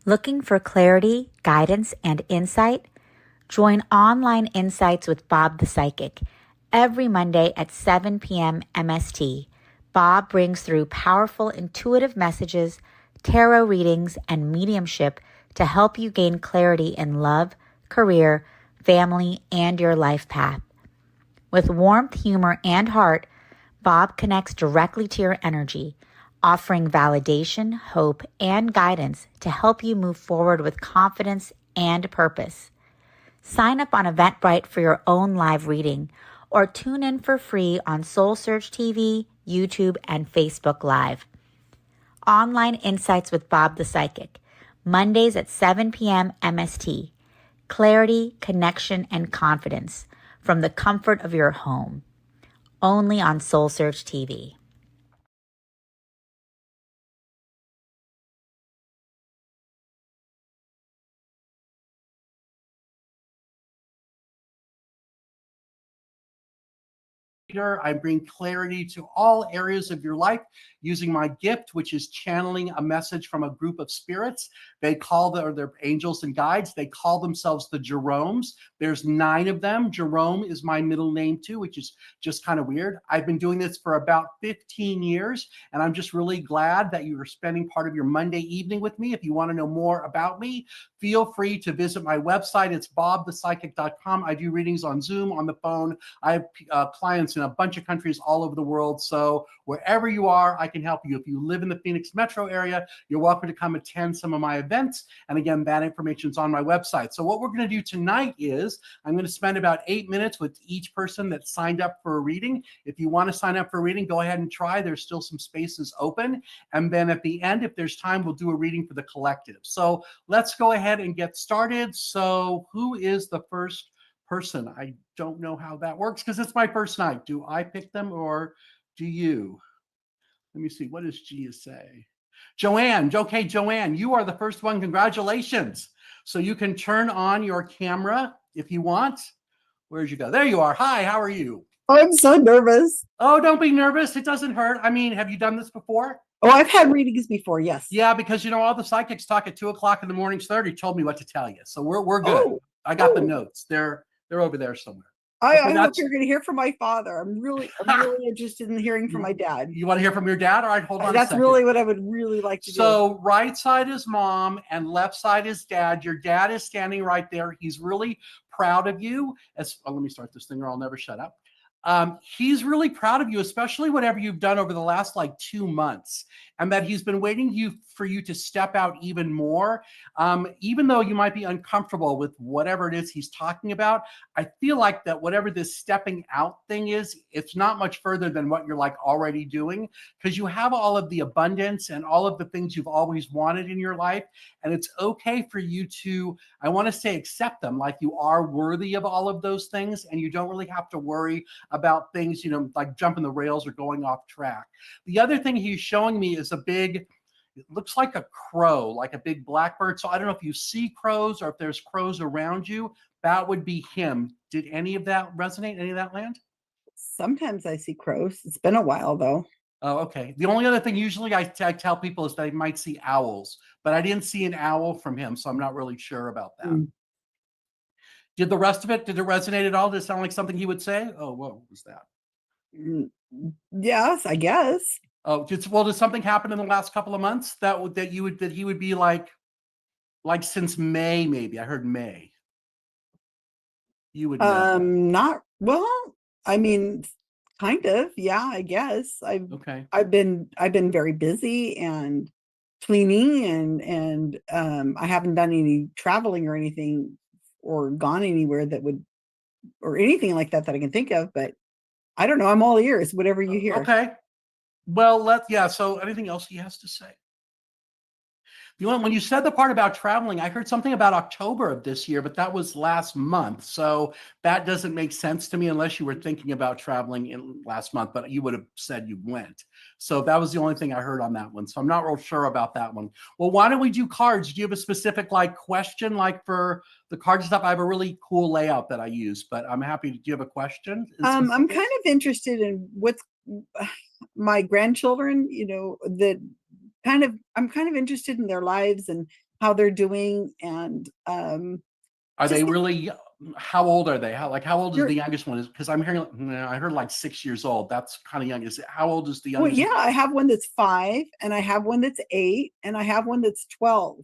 Looking for clarity, guidance, and insight? Join Online Insights with Bob the Psychic every Monday at 7 p.m. MST. Bob brings through powerful, intuitive messages, tarot readings, and mediumship to help you gain clarity in love, career, family, and your life path. With warmth, humor, and heart, Bob connects directly to your energy, offering validation, hope, and guidance to help you move forward with confidence and purpose. Sign up on Eventbrite for your own live reading or tune in for free on Soul Search TV, YouTube, and Facebook Live. Online Insights with Bob the Psychic, Mondays at 7 p.m. MST. Clarity, connection, and confidence from the comfort of your home. Only on Soul Search TV. I bring clarity to all areas of your life using my gift, which is channeling a message from a group of spirits. They call their angels and guides. They call themselves the Jeromes. There's 9 of them. Jerome is my middle name too, which is just kind of weird. I've been doing this for about 15 years, and I'm just really glad that you are spending part of your Monday evening with me. If you want to know more about me, feel free to visit my website. It's bobthepsychic.com. I do readings on Zoom, on the phone. I have clients in a bunch of countries all over the world. So wherever you are, I can help you. If you live in the Phoenix metro area, you're welcome to come attend some of my events. And again, that information is on my website. So what we're going to do tonight is I'm going to spend about 8 minutes with each person that signed up for a reading. If you want to sign up for a reading, go ahead and try. There's still some spaces open. And then at the end, if there's time, we'll do a reading for the collective. So let's go ahead and get started. So who is the first person? I don't know how that works because it's my first night. Do I pick them or do you? Let me see. What does Gia say? Joanne. Okay, Joanne, you are the first one. Congratulations. So you can turn on your camera if you want. Where'd you go? There you are. Hi, how are you? I'm so nervous. Oh, don't be nervous. It doesn't hurt. I mean, have you done this before? Oh, I've had readings before, yes. Yeah, because all the psychics talk at 2:00 in the morning. 30 told me what to tell you. So we're good. I got the notes. They're over there somewhere. I hope you're going to hear from my father. I'm really interested in hearing from my dad. You want to hear from your dad? All right, hold on. That's really what I would really like to do. So right side is mom and left side is dad. Your dad is standing right there. He's really proud of you. Let me start this thing or I'll never shut up. He's really proud of you, especially whatever you've done over the last 2 months, and that he's been waiting for you to step out even more. Even though you might be uncomfortable with whatever it is he's talking about, I feel like that whatever this stepping out thing is, it's not much further than what you're already doing, because you have all of the abundance and all of the things you've always wanted in your life. And it's okay for you to, I want to say, accept them. You are worthy of all of those things, and you don't really have to worry about things, like jumping the rails or going off track. The other thing he's showing me is it looks like a crow, like a big blackbird. So I don't know if you see crows or if there's crows around you. That would be him. Did any of that resonate? Any of that land? Sometimes I see crows. It's been a while though. Oh, okay. The only other thing usually I tell people is they might see owls, but I didn't see an owl from him, so I'm not really sure about that. Did the rest of it, did it resonate at all? Did it sound like something he would say? Oh, what was that? Yes, I guess. Oh, did something happen in the last couple of months that he would be like since May, maybe? I heard May. You would know. Not well, I mean, kind of, yeah, I guess. I've been very busy and cleaning and I haven't done any traveling or anything or gone anywhere or anything like that I can think of, but I don't know. I'm all ears, whatever you hear. Okay. Well, so anything else he has to say? When you said the part about traveling, I heard something about October of this year, but that was last month. So that doesn't make sense to me unless you were thinking about traveling in last month, but you would have said you went. So that was the only thing I heard on that one. So I'm not real sure about that one. Well, why don't we do cards? Do you have a specific question for the card stuff? I have a really cool layout that I use, but I'm happy. Do you have a question? I'm kind of interested in what's my grandchildren, I'm kind of interested in their lives and how they're doing. And are they really, how old are they? How old is the youngest one? Because I'm hearing, I heard like 6 years old. That's kind of young. How old is the youngest? Well, yeah, I have one that's 5, and I have one that's 8, and I have one that's 12.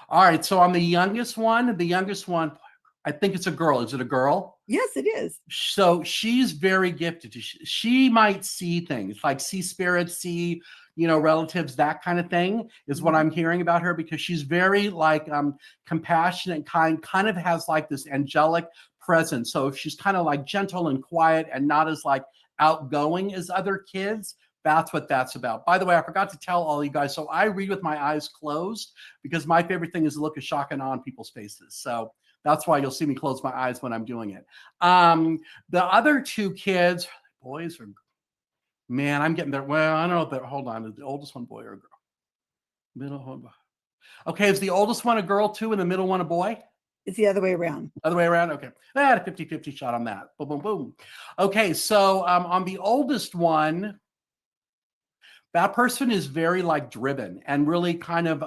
All right. So on the youngest one, I think it's a girl. Is it a girl? Yes, it is. So she's very gifted. She might see things, like see spirits, see, relatives, that kind of thing is what I'm hearing about her, because she's very like compassionate, kind of has like this angelic presence. So she's kind of like gentle and quiet and not as like outgoing as other kids. That's what that's about. By the way, I forgot to tell all you guys. So I read with my eyes closed because my favorite thing is the look of shock and awe on people's faces. So that's why you'll see me close my eyes when I'm doing it. The other 2 kids, boys or man, I'm getting there. Well, I don't know. Hold on. Is the oldest one boy or a girl? Middle. Okay, is the oldest one a girl too, and the middle one a boy? It's the other way around. Other way around? Okay. I had a 50-50 shot on that. Boom, boom, boom. Okay, so on the oldest one, that person is very like driven and really kind of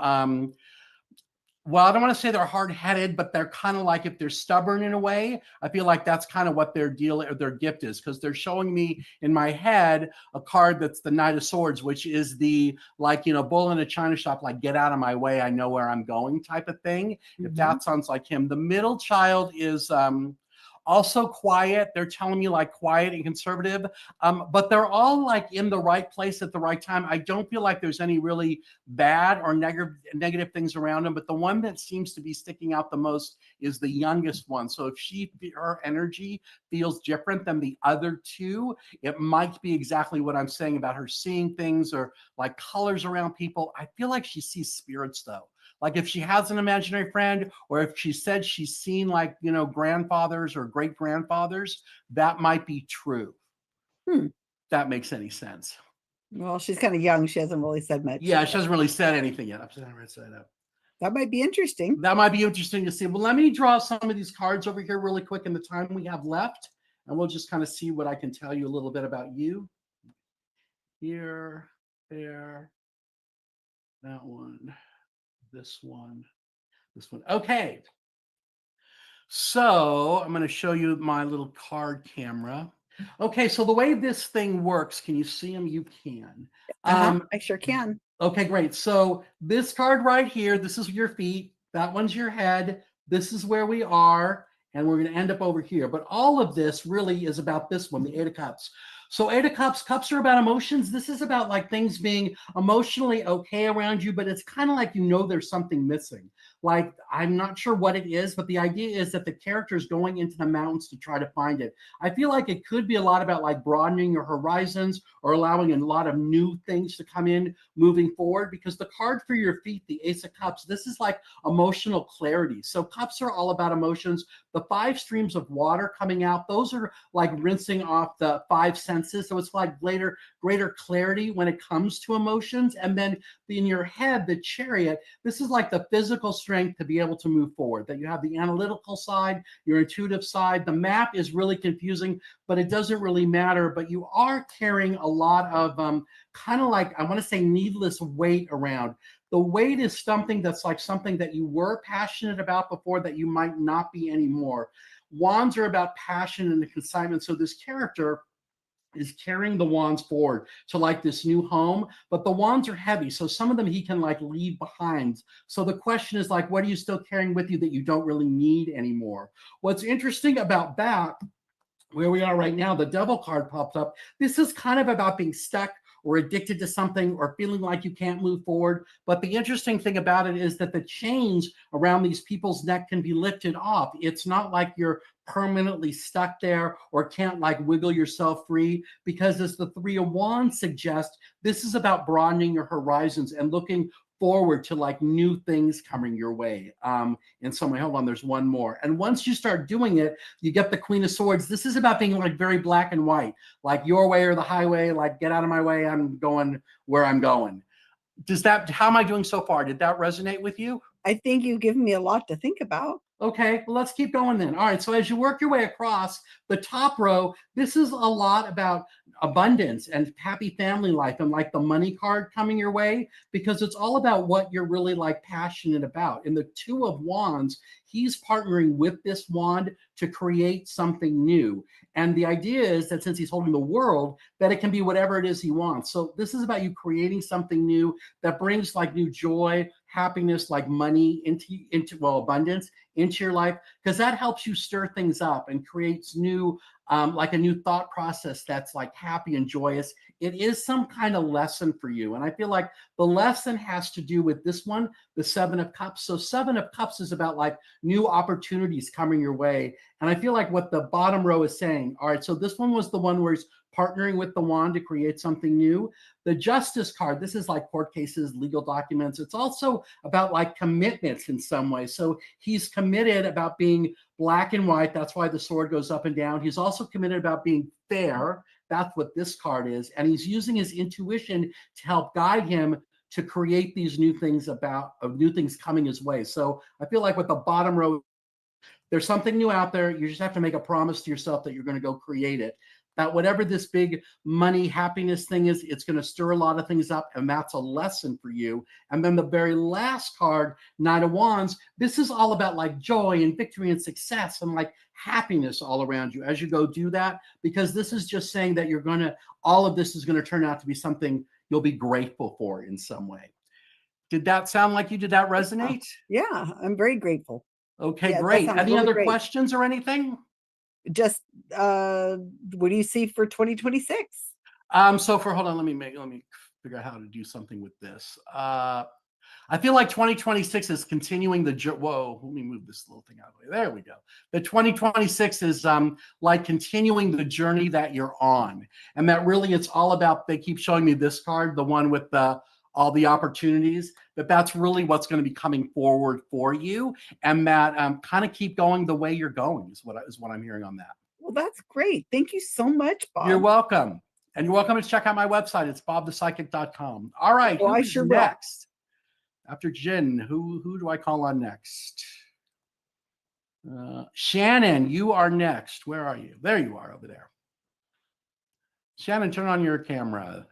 well, I don't want to say they're hard-headed, but they're kind of like, if they're stubborn in a way, I feel like that's kind of what their deal or their gift is, because they're showing me in my head a card that's the Knight of Swords, which is the like, bull in a china shop, like get out of my way, I know where I'm going type of thing. If that sounds like him. The middle child is also quiet. They're telling me like quiet and conservative, but they're all like in the right place at the right time. I don't feel like there's any really bad or negative things around them, but the one that seems to be sticking out the most is the youngest one. So if her energy feels different than the other 2, it might be exactly what I'm saying about her seeing things or like colors around people. I feel like she sees spirits though. Like if she has an imaginary friend, or if she said she's seen like, grandfathers or great grandfathers, that might be true. That makes any sense. Well, she's kind of young. She hasn't really said much. Yeah, she hasn't really said anything yet. I'm saying right side up. That might be interesting. That might be interesting to see. Well, let me draw some of these cards over here really quick in the time we have left, and we'll just kind of see what I can tell you a little bit about you. Here, there, that one, this one. Okay. So I'm going to show you my little card camera. Okay, so the way this thing works, can you see them? You can. I sure can. Okay, great. So this card right here, this is your feet. That one's your head. This is where we are. And we're going to end up over here. But all of this really is about this one, the 8 of Cups. So 8 of Cups are about emotions. This is about like things being emotionally okay around you, but it's kind of like, there's something missing. Like, I'm not sure what it is, but the idea is that the character is going into the mountains to try to find it. I feel like it could be a lot about like broadening your horizons or allowing a lot of new things to come in moving forward, because the card for your feet, the Ace of Cups, this is like emotional clarity. So cups are all about emotions. The 5 streams of water coming out, those are like rinsing off the 5 senses. So it's like greater clarity when it comes to emotions. And then in your head, the Chariot, this is like the physical strength to be able to move forward, that you have the analytical side, your intuitive side. The map is really confusing, but it doesn't really matter. But you are carrying a lot of kind of like, I want to say, needless weight around. The weight is something that's like something that you were passionate about before that you might not be anymore. Wands are about passion and the consignment. So this character is carrying the wands forward to like this new home, but the wands are heavy. So some of them he can like leave behind. So the question is like, what are you still carrying with you that you don't really need anymore? What's interesting about that, where we are right now, the Devil card popped up. This is kind of about being stuck or addicted to something or feeling like you can't move forward. But the interesting thing about it is that the chains around these people's neck can be lifted off. It's not like you're permanently stuck there or can't like wiggle yourself free, because as the 3 of Wands suggests, this is about broadening your horizons and looking forward to like new things coming your way in some way. Hold on, there's one more. And once you start doing it, you get the Queen of Swords. This is about being like very black and white, like your way or the highway, like get out of my way, I'm going where I'm going. How am I doing so far? Did that resonate with you? I think you've given me a lot to think about. Okay, well, let's keep going then. All right, so as you work your way across the top row, this is a lot about abundance and happy family life and like the money card coming your way, because it's all about what you're really like passionate about. In the Two of Wands, he's partnering with this wand to create something new. And the idea is that since he's holding the world, that it can be whatever it is he wants. So this is about you creating something new that brings like new joy, happiness, like money into well, abundance into your life, because that helps you stir things up and creates new like a new thought process that's like happy and joyous. It is some kind of lesson for you. And I feel like the lesson has to do with this one, the Seven of Cups. So Seven of Cups is about like new opportunities coming your way. And I feel like what the bottom row is saying, all right, so this one was the one where he's partnering with the wand to create something new. The Justice card, this is like court cases, legal documents. It's also about like commitments in some way. So he's committed about being black and white. That's why the sword goes up and down. He's also committed about being fair. That's what this card is. And he's using his intuition to help guide him to create these new things new things coming his way. So I feel like with the bottom row, there's something new out there. You just have to make a promise to yourself that you're going to go create it. That whatever this big money happiness thing is, it's going to stir a lot of things up, and that's a lesson for you. And then the very last card, Knight of Wands, this is all about like joy and victory and success and like happiness all around you as you go do that, because this is just saying that all of this is going to turn out to be something you'll be grateful for in some way. Did that sound like you did that resonate? Yeah, I'm very grateful. Okay, yeah, great. Any really other questions or anything? Just what do you see for 2026? So hold on, let me figure out how to do something with this. I feel like 2026 is continuing whoa, let me move this little thing out of the way. There we go. The 2026 is like continuing the journey that you're on. And that really it's all about, they keep showing me this card, the one with all the opportunities, that's really what's going to be coming forward for you. And that kind of keep going the way you're going is what I'm hearing on that. Well, that's great. Thank you so much, Bob. You're welcome. And you're welcome to check out my website. It's bobthepsychic.com. All right, well, who's next? After Jen, who do I call on next? Shannon, you are next. Where are you? There you are over there. Shannon, turn on your camera.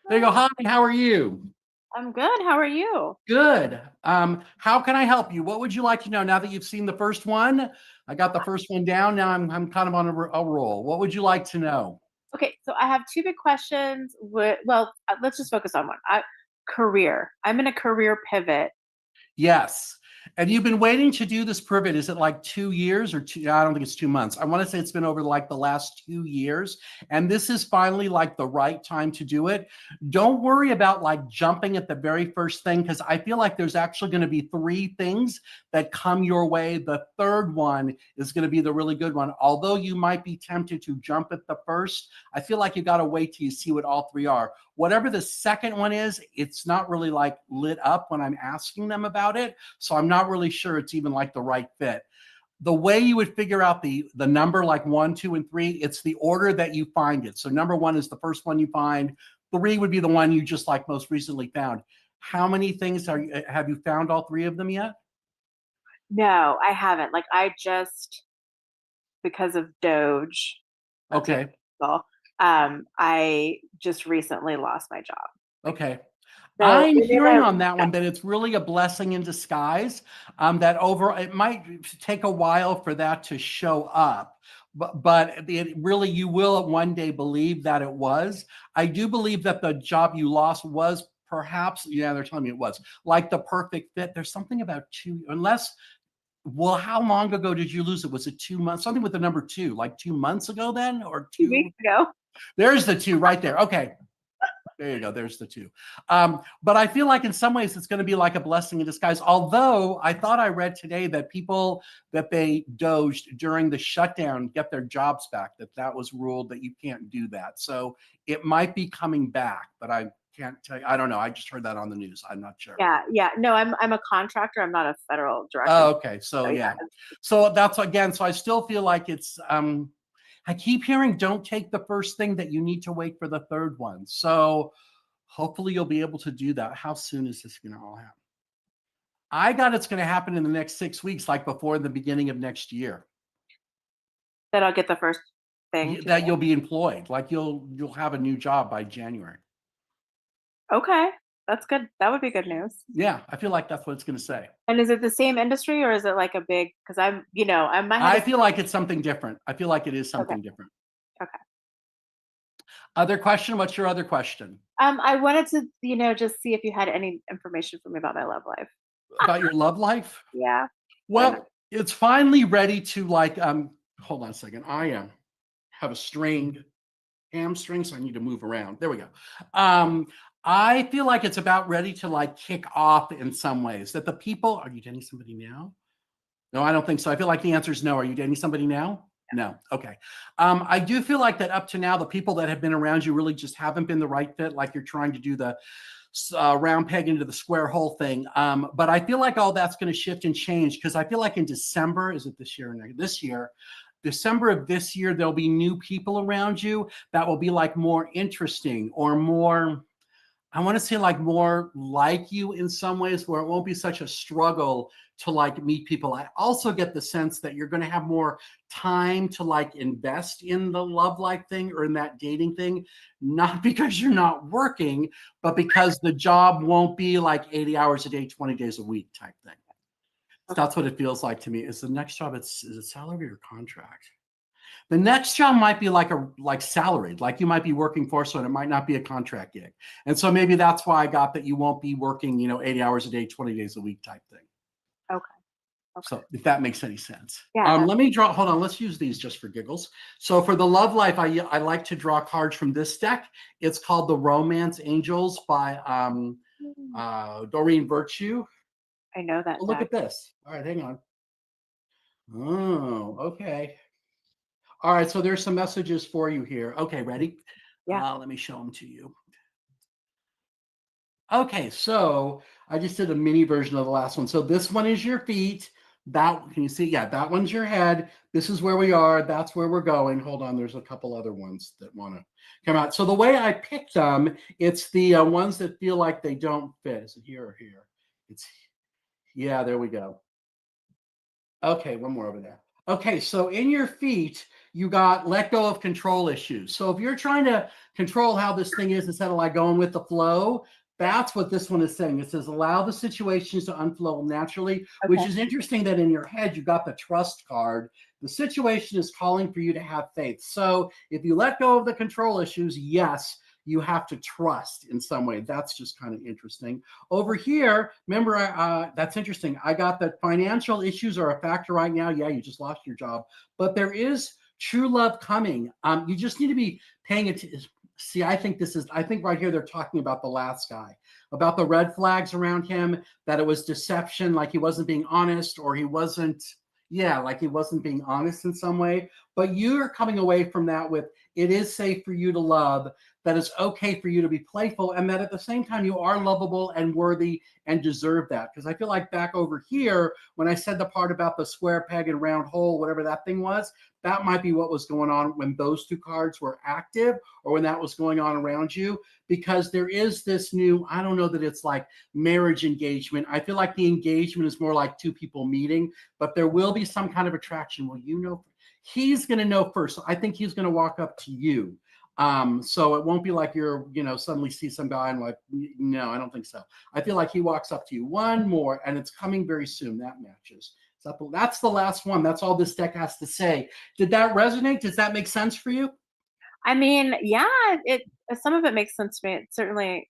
There you go. Hi, how are you? I'm good. How are you? Good. How can I help you? What would you like to know now that you've seen the first one? I got the first one down. Now I'm kind of on a roll. What would you like to know? Okay, so I have two big questions. Well, let's just focus on one. Career. I'm in a career pivot. Yes. And you've been waiting to do this pivot. Is it like 2 years or I don't think it's 2 months. I want to say it's been over like the last 2 years. And this is finally like the right time to do it. Don't worry about like jumping at the very first thing, because I feel like there's actually going to be 3 things that come your way. The third one is going to be the really good one. Although you might be tempted to jump at the first, I feel like you got to wait till you see what all 3 are. Whatever the second one is, it's not really like lit up when I'm asking them about it. So I'm not really sure it's even like the right fit. The way you would figure out the number like 1, 2, and 3, it's the order that you find it. So number 1 is the first one you find. 3 would be the one you just like most recently found. How many things have you found all 3 of them yet? No, I haven't. Like I just, because of Doge. Okay. I just recently lost my job. Okay. So I'm hearing on that one that it's really a blessing in disguise. It might take a while for that to show up, but it really, you will one day believe that it was. I do believe that the job you lost was perhaps, they're telling me it was like the perfect fit. There's something about well, how long ago did you lose it? Was it 2 months? Something with the number 2, like 2 months ago then, or 2 weeks ago? There's the 2 right there. Okay. There you go. There's the 2. But I feel like in some ways it's going to be like a blessing in disguise. Although I thought I read today that people that they doged during the shutdown get their jobs back, that was ruled that you can't do that. So it might be coming back, but I can't tell you. I don't know. I just heard that on the news. I'm not sure. Yeah. No, I'm a contractor. I'm not a federal director. Oh, okay. So yeah. So that's again. So I still feel like it's. I keep hearing, don't take the first thing, that you need to wait for the third one. So hopefully you'll be able to do that. How soon is this going to all happen? I got it's going to happen in the next 6 weeks, like before the beginning of next year. That I'll get the first thing. That you'll be employed. Like you'll have a new job by January. Okay. That's good. That would be good news. Yeah, I feel like that's what it's going to say. And is it the same industry or is it like a big, because I'm, I feel like it's something different. I feel like it is something different. Okay. Other question? What's your other question? I wanted to, just see if you had any information for me about my love life. About your love life? Yeah. Well, it's finally ready to like, hold on a second. I have a strained hamstring, so I need to move around. There we go. I feel like it's about ready to like kick off in some ways. That the people, are you dating somebody now? No, I don't think so. I feel like the answer is no. Are you dating somebody now? No. Okay. I do feel like that up to now, the people that have been around you really just haven't been the right fit. Like you're trying to do the round peg into the square hole thing. But I feel like all that's going to shift and change because I feel like in December, is it this year or next? This year, December of this year, there'll be new people around you that will be like more interesting or more, I want to say like more like you in some ways where it won't be such a struggle to like meet people. I also get the sense that you're going to have more time to like invest in the love life thing or in that dating thing, not because you're not working, but because the job won't be like 80 hours a day, 20 days a week type thing. That's what it feels like to me. Is the next job, is it salary or contract? The next job might be like salaried, like you might be working for someone. It might not be a contract gig. And so maybe that's why I got that you won't be working, 80 hours a day, 20 days a week type thing. Okay. So if that makes any sense. Yeah. Let me draw, hold on, let's use these just for giggles. So for the love life, I like to draw cards from this deck. It's called the Romance Angels by Doreen Virtue. I know that. Oh, look at this. All right, hang on. Oh, okay. All right, so there's some messages for you here. Okay, ready? Yeah. Let me show them to you. Okay, so I just did a mini version of the last one. So this one is your feet. That, can you see? Yeah, that one's your head. This is where we are. That's where we're going. Hold on, there's a couple other ones that want to come out. So the way I picked them, it's the ones that feel like they don't fit. Is it here or here? It's, yeah, there we go. Okay, one more over there. Okay, so in your feet, you got let go of control issues. So if you're trying to control how this thing is instead of like going with the flow, that's what this one is saying. It says allow the situations to unflow naturally, which is interesting that in your head, you got the trust card. The situation is calling for you to have faith. So if you let go of the control issues, yes, you have to trust in some way. That's just kind of interesting. Over here, remember, that's interesting. I got that financial issues are a factor right now. Yeah, you just lost your job, but there is true love coming. You just need to be paying attention. See, I think right here, they're talking about the last guy, about the red flags around him, that it was deception, like he wasn't being honest, or he wasn't being honest in some way. But you're coming away from that with, it is safe for you to love, that it's okay for you to be playful, and that at the same time you are lovable and worthy and deserve that. Because I feel like back over here, when I said the part about the square peg and round hole, whatever that thing was, that might be what was going on when those two cards were active, or when that was going on around you, because there is this new, I don't know that it's like marriage engagement. I feel like the engagement is more like two people meeting, but there will be some kind of attraction. Well, he's going to know first. So I think he's going to walk up to you. So it won't be like you're, suddenly see some guy and like, no, I don't think so. I feel like he walks up to you. One more, and it's coming very soon. That matches. That's the last one. That's all this deck has to say. Did that resonate? Does that make sense for you? I mean, yeah, some of it makes sense to me. It certainly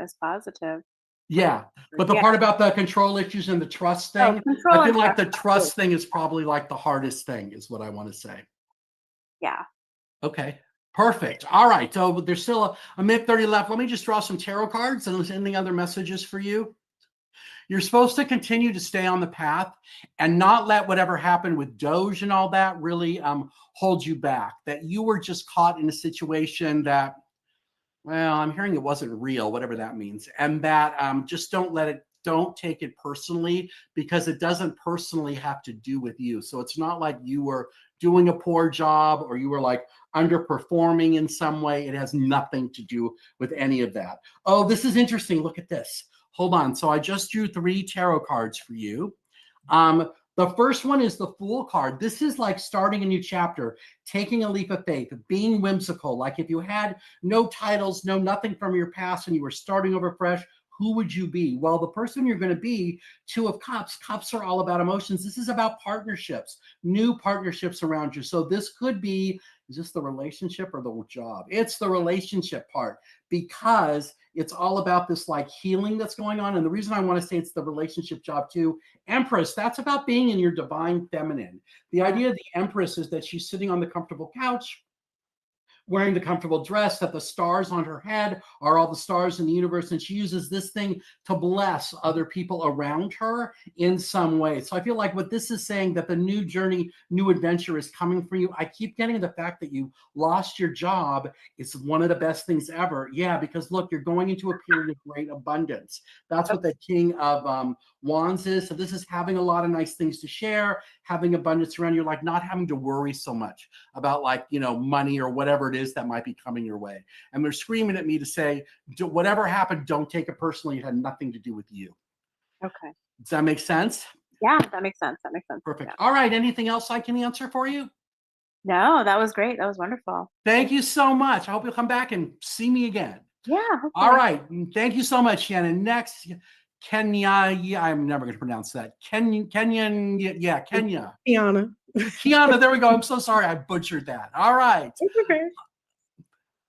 is positive. Yeah, but the part about the control issues and the trust thing, I feel like the trust thing is probably like the hardest thing, is what I want to say. Yeah. Okay. Perfect. All right. So there's still a minute 30 left. Let me just draw some tarot cards, and any other messages for you. You're supposed to continue to stay on the path and not let whatever happened with Doge and all that really hold you back. That you were just caught in a situation that, well, I'm hearing it wasn't real, whatever that means. And that just don't take it personally, because it doesn't personally have to do with you. So it's not like you were doing a poor job or you were like underperforming in some way. It has nothing to do with any of that. Oh, this is interesting. Look at this. hold on. So I just drew 3 tarot cards for you. The first one is the Fool card. This is like starting a new chapter, taking a leap of faith, being whimsical. Like if you had no titles, no nothing from your past, and you were starting over fresh, who would you be? Well, the person you're going to be, 2 of Cups. Cups are all about emotions. This is about partnerships, new partnerships around you. So this could be, is this the relationship or the job? It's the relationship part, because it's all about this like healing that's going on. And the reason I want to say it's the relationship job too, Empress, that's about being in your divine feminine. The idea of the Empress is that she's sitting on the comfortable couch, wearing the comfortable dress, that the stars on her head are all the stars in the universe, and she uses this thing to bless other people around her in some way. So I feel like what this is saying, that the new journey, new adventure is coming for you. I keep getting the fact that you lost your job. It's one of the best things ever. Yeah, because look, you're going into a period of great abundance. That's what the King of Wands is. So this is having a lot of nice things to share, having abundance around you, like not having to worry so much about like, you know, money or whatever it is that might be coming your way. And they're screaming at me to say, whatever happened, don't take it personally. It had nothing to do with you. Okay. Does that make sense? Yeah, that makes sense. That makes sense. Perfect. Yeah. All right. Anything else I can answer for you? No, that was great. That was wonderful. Thank you so much. I hope you'll come back and see me again. Yeah. All right. Thank you so much, Shannon. Next, Kenya. Yeah, I'm never going to pronounce that. Kenyan. Yeah, Kenya. Kiana. Kiana. There we go. I'm so sorry. I butchered that. All right. It's okay.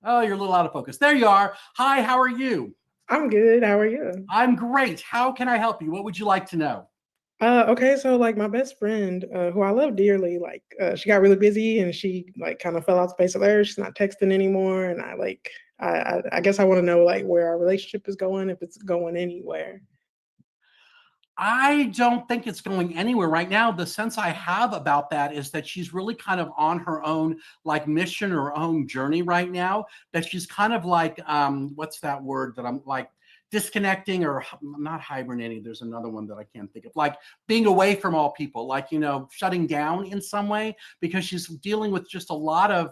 Oh, you're a little out of focus. There you are. Hi, how are you? I'm good. How are you? I'm great. How can I help you? What would you like to know? Okay, so like my best friend, who I love dearly, like she got really busy and she like kind of fell out the face of the earth. She's not texting anymore, and I guess I want to know like where our relationship is going, if it's going anywhere. I don't think it's going anywhere right now. The sense I have about that is that she's really kind of on her own like mission or her own journey right now, that she's kind of like, what's that word that I'm like, disconnecting, or not hibernating. There's another one that I can't think of, like being away from all people, like, you know, shutting down in some way, because she's dealing with just a lot of,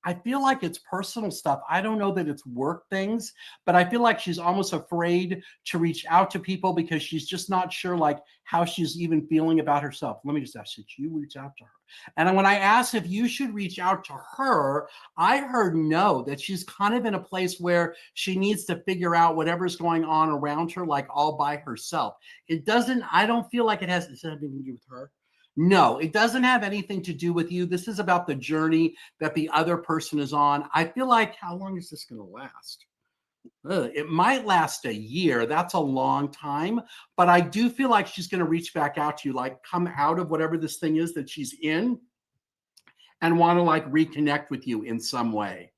I feel like it's personal stuff. I don't know that it's work things, but I feel like she's almost afraid to reach out to people because she's just not sure like how she's even feeling about herself. Let me just ask, should you reach out to her? And when I asked if you should reach out to her, I heard no, that she's kind of in a place where she needs to figure out whatever's going on around her, like all by herself. It doesn't, I don't feel like it has anything to do with her. No, it doesn't have anything to do with you. This is about the journey that the other person is on. I feel like, how long is this going to last? It might last a year. That's a long time. But I do feel like she's going to reach back out to you, like come out of whatever this thing is that she's in and want to like reconnect with you in some way.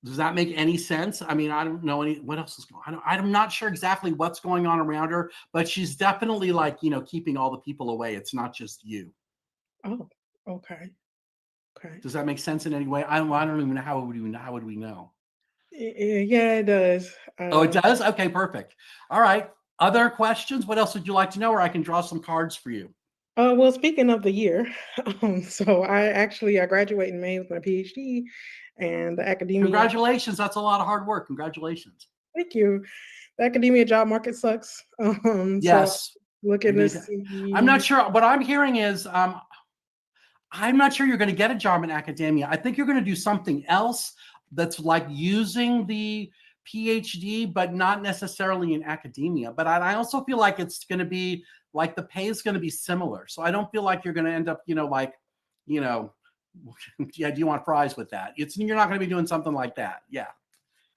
Does that make any sense? I mean, I don't know what else is going on. I'm not sure exactly what's going on around her, but she's definitely like, you know, keeping all the people away. It's not just you. Oh, okay. Okay. Does that make sense in any way? I don't even know how would we know? Yeah, it does. Oh, it does? Okay, perfect. All right. Other questions? What else would you like to know? Or I can draw some cards for you. Well, speaking of the year, so I graduate in May with my PhD, and the academia. Congratulations! That's a lot of hard work. Congratulations. Thank you. The academia job market sucks. Yes. So looking to see. I'm not sure. What I'm hearing is, I'm not sure you're going to get a job in academia. I think you're going to do something else that's like using the PhD, but not necessarily in academia. But I also feel like it's going to be like the pay is going to be similar. So I don't feel like you're going to end up, you know, like, you know, yeah, do you want fries with that? You're not going to be doing something like that. Yeah.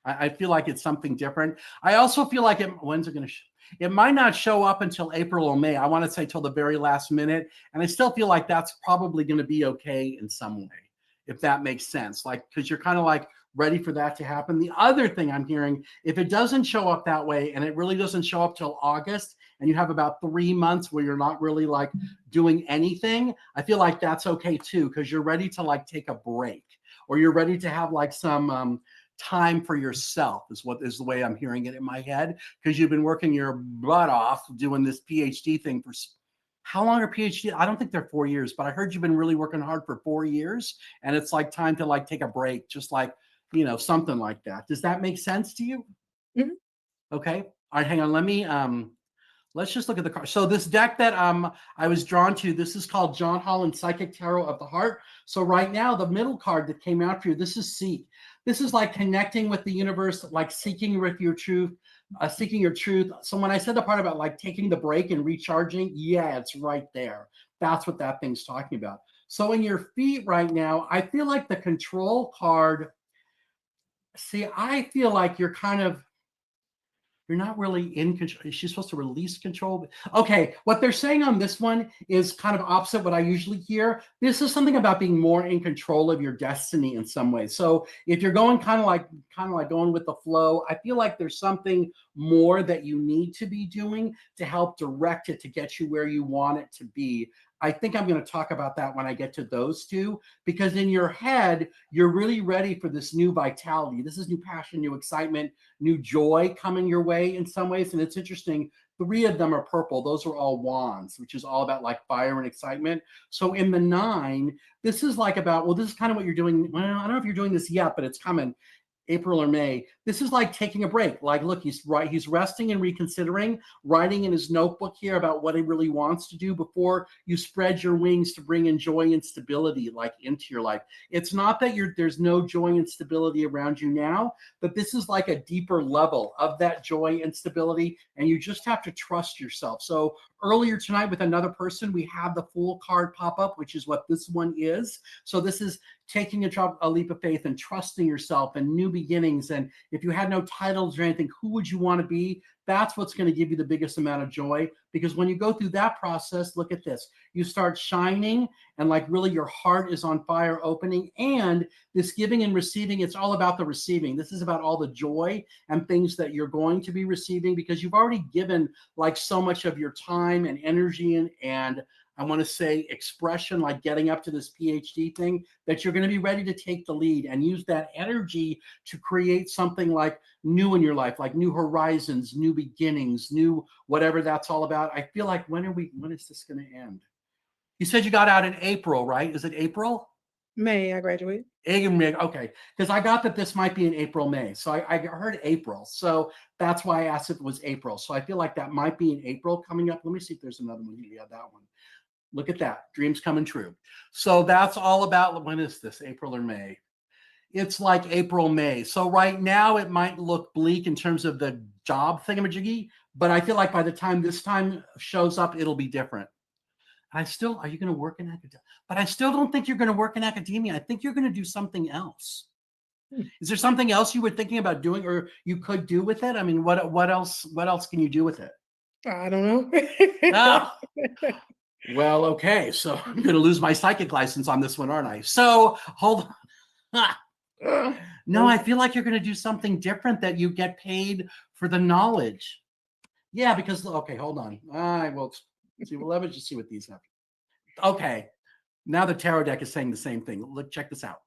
I feel like it's something different. I also feel like when's it going to it might not show up until April or May. I want to say till the very last minute. And I still feel like that's probably going to be okay in some way, if that makes sense. Like, because you're kind of like ready for that to happen. The other thing I'm hearing, if it doesn't show up that way and it really doesn't show up till August, and you have about 3 months where you're not really like doing anything, I feel like that's okay too, because you're ready to like take a break, or you're ready to have like some time for yourself is the way I'm hearing it in my head, because you've been working your butt off doing this PhD thing for how long are PhD? I don't think they're 4 years, but I heard you've been really working hard for 4 years, and it's like time to like take a break, just like, you know, something like that. Does that make sense to you? Mm-hmm. Okay. All right, hang on. Let's just look at the card. So this deck that I was drawn to, this is called John Holland Psychic Tarot of the Heart. So right now, the middle card that came out for you, this is Seek. This is like connecting with the universe, like seeking with your truth, seeking your truth. So when I said the part about like taking the break and recharging, yeah, it's right there. That's what that thing's talking about. So in your feet right now, I feel like the control card, see, I feel like you're not really in control. She's supposed to release control. Okay, what they're saying on this one is kind of opposite what I usually hear. This is something about being more in control of your destiny in some way. So if you're going kind of like going with the flow, I feel like there's something more that you need to be doing to help direct it to get you where you want it to be. I think I'm going to talk about that when I get to those two, because in your head, you're really ready for this new vitality. This is new passion, new excitement, new joy coming your way in some ways. And it's interesting. 3 of them are purple. Those are all wands, which is all about like fire and excitement. So in the 9, this is like about, well, this is kind of what you're doing. Well, I don't know if you're doing this yet, but it's coming. April or May. This is like taking a break. Like, look, he's resting and reconsidering, writing in his notebook here about what he really wants to do before you spread your wings to bring in joy and stability like into your life. It's not that there's no joy and stability around you now, but this is like a deeper level of that joy and stability, and you just have to trust yourself. So earlier tonight with another person, we have the Fool card pop up, which is what this one is. So this is taking a leap of faith and trusting yourself and new beginnings. And if you had no titles or anything, who would you want to be? That's what's going to give you the biggest amount of joy. Because when you go through that process, look at this. You start shining and like really your heart is on fire opening. And this giving and receiving, it's all about the receiving. This is about all the joy and things that you're going to be receiving because you've already given like so much of your time and energy and I want to say expression, like getting up to this PhD thing, that you're going to be ready to take the lead and use that energy to create something like new in your life, like new horizons, new beginnings, new whatever that's all about. I feel like when is this going to end? You said you got out in April, right? Is it April? May, I graduate. Okay, because I got that this might be in April, May. So I heard April. So that's why I asked if it was April. So I feel like that might be in April coming up. Let me see if there's another one. Yeah, that one. Look at that. Dreams coming true. So that's all about, when is this? April or May? It's like April, May. So right now it might look bleak in terms of the job thingamajiggy, but I feel like by the time this time shows up, it'll be different. Are you going to work in academia? But I still don't think you're going to work in academia. I think you're going to do something else. Is there something else you were thinking about doing or you could do with it? I mean, what else can you do with it? I don't know. Ah. Well, okay, so I'm going to lose my psychic license on this one, aren't I? So hold on. No, I feel like you're going to do something different that you get paid for the knowledge. Yeah, because, okay, hold on. I will see. Well, let me just see what these have. Okay, now the tarot deck is saying the same thing. Look, check this out.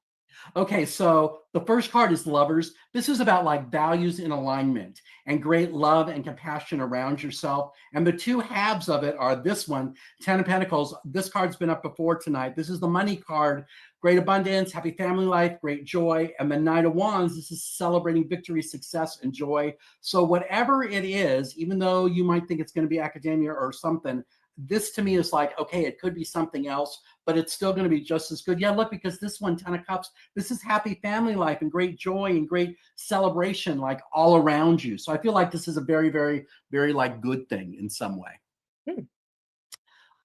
Okay, so the first card is Lovers. This is about like values in alignment and great love and compassion around yourself. And the 2 halves of it are this one, 10 of Pentacles. This card's been up before tonight. This is the money card. Great abundance, happy family life, great joy. And the Knight of Wands, this is celebrating victory, success, and joy. So whatever it is, even though you might think it's going to be academia or something, this to me is like, okay, it could be something else, but it's still going to be just as good. Yeah, look, because this one, 10 of Cups, this is happy family life and great joy and great celebration, like all around you. So I feel like this is a very, very, very like good thing in some way.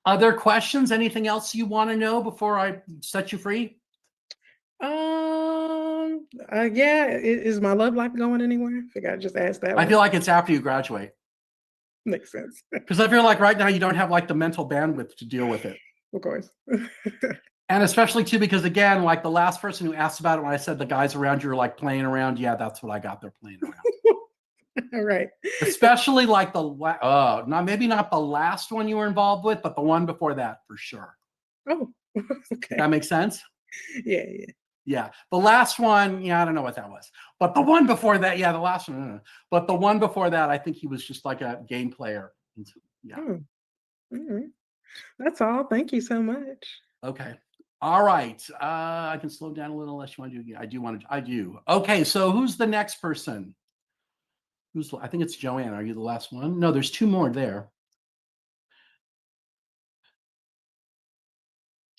Other questions? Anything else you want to know before I set you free? Yeah. Is my love life going anywhere? I think I just asked that. I feel like it's after you graduate. Makes sense. Because I feel like right now you don't have like the mental bandwidth to deal with it. Of course. And especially too, because again, like the last person who asked about it, when I said the guys around you are like playing around, yeah, that's what I got. They're playing around. All right. Especially like maybe not the last one you were involved with, but the one before that for sure. Oh, okay. That makes sense? Yeah. Yeah. The last one, yeah, I don't know what that was. But the one before that, yeah, the last one. But the one before that, I think he was just like a game player. Yeah. Mm-hmm. That's all. Thank you so much. Okay. All right. I can slow down a little unless you want to do. I do. Okay. So who's the next person? I think it's Joanne. Are you the last one? No, there's 2 more there.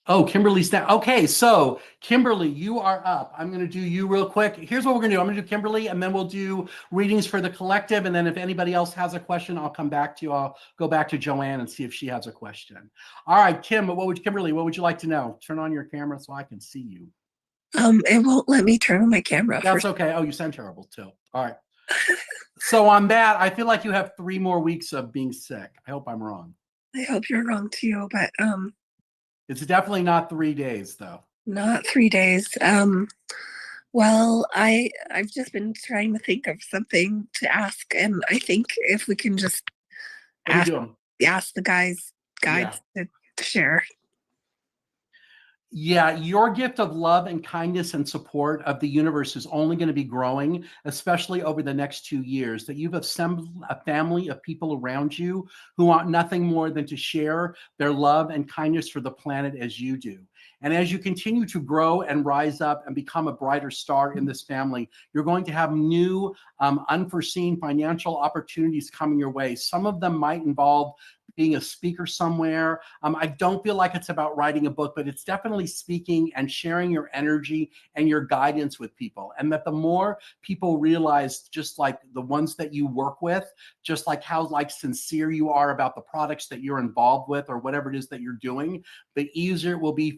Oh, Kimberly's down. Okay, so Kimberly, you are up. I'm going to do you real quick. Here's what we're going to do. I'm going to do Kimberly, and then we'll do readings for the collective. And then if anybody else has a question, I'll come back to you. I'll go back to Joanne and see if she has a question. All right, Kimberly, what would you like to know? Turn on your camera so I can see you. It won't let me turn on my camera. That's okay. Oh, you sound terrible too. All right. So on that, I feel like you have 3 more weeks of being sick. I hope I'm wrong. I hope you're wrong too, but it's definitely not 3 days though. Not 3 days. Well, I've just been trying to think of something to ask, and I think if we can just ask the guides to share. Yeah, your gift of love and kindness and support of the universe is only going to be growing, especially over the next 2 years, that you've assembled a family of people around you who want nothing more than to share their love and kindness for the planet as you do. And as you continue to grow and rise up and become a brighter star in this family, you're going to have new, unforeseen financial opportunities coming your way. Some of them might involve being a speaker somewhere. I don't feel like it's about writing a book, but it's definitely speaking and sharing your energy and your guidance with people. And that the more people realize, just like the ones that you work with, just like how sincere you are about the products that you're involved with or whatever it is that you're doing, the easier it will be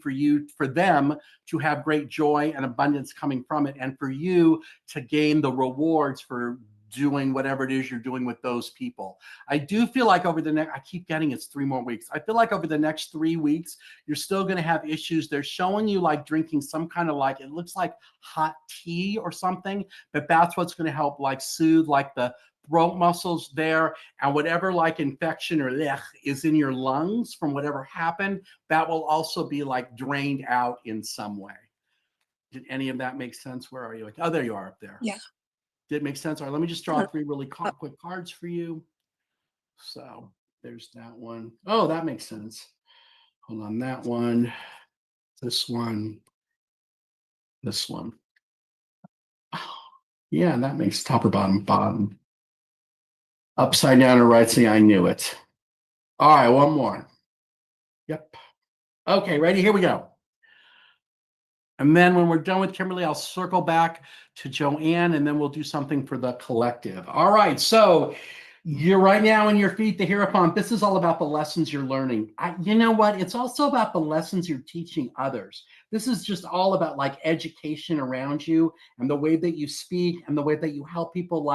for them to have great joy and abundance coming from it, and for you to gain the rewards for doing whatever it is you're doing with those people. I do feel like over the next, I keep getting it's 3 more weeks. I feel like over the next 3 weeks, you're still going to have issues. They're showing you like drinking some kind of it looks like hot tea or something, but that's what's going to help soothe the throat muscles there, and whatever infection or is in your lungs from whatever happened, that will also be drained out in some way. Did any of that make sense? Where are you? Oh, there you are up there. Yeah. Did it make sense? All right, let me just draw 3 really quick cards for you. So there's that one. Oh, that makes sense. Hold on, that one, this one, this one. Oh, yeah, that makes top or bottom. Upside down or right, see, I knew it. All right, one more. Yep. Okay, ready? Here we go. And then when we're done with Kimberly, I'll circle back to Joanne, and then we'll do something for the collective. All right, so you're right now in your feet, the Hierophant. This is all about the lessons you're learning. You know what? It's also about the lessons you're teaching others. This is just all about education around you and the way that you speak and the way that you help people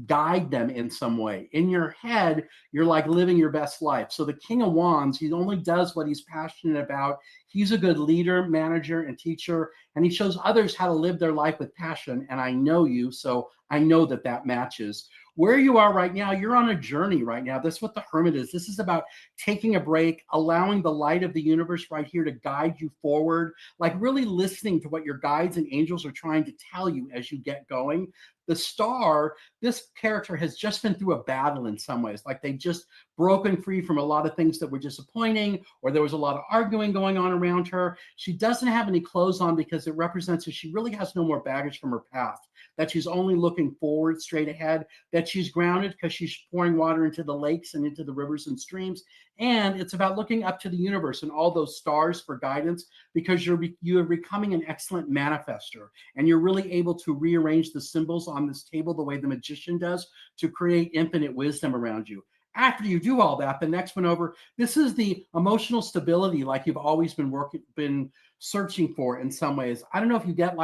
guide them in some way. In your head, you're living your best life. So the King of Wands, he only does what he's passionate about. He's a good leader, manager, and teacher, and he shows others how to live their life with passion. And I know you, so I know that matches. Where you are right now, you're on a journey right now. That's what the Hermit is. This is about taking a break, allowing the light of the universe right here to guide you forward, really listening to what your guides and angels are trying to tell you as you get going. The Star, this character has just been through a battle in some ways. They've just broken free from a lot of things that were disappointing, or there was a lot of arguing going on around her. She doesn't have any clothes on because it represents that she really has no more baggage from her past, that she's only looking forward, straight ahead, that she's grounded because she's pouring water into the lakes and into the rivers and streams. And it's about looking up to the universe and all those stars for guidance, because you're becoming an excellent manifester, and you're really able to rearrange the symbols on this table the way the magician does to create infinite wisdom around you. After you do all that, the next one over, this is the emotional stability you've always been searching for in some ways. I don't know if you get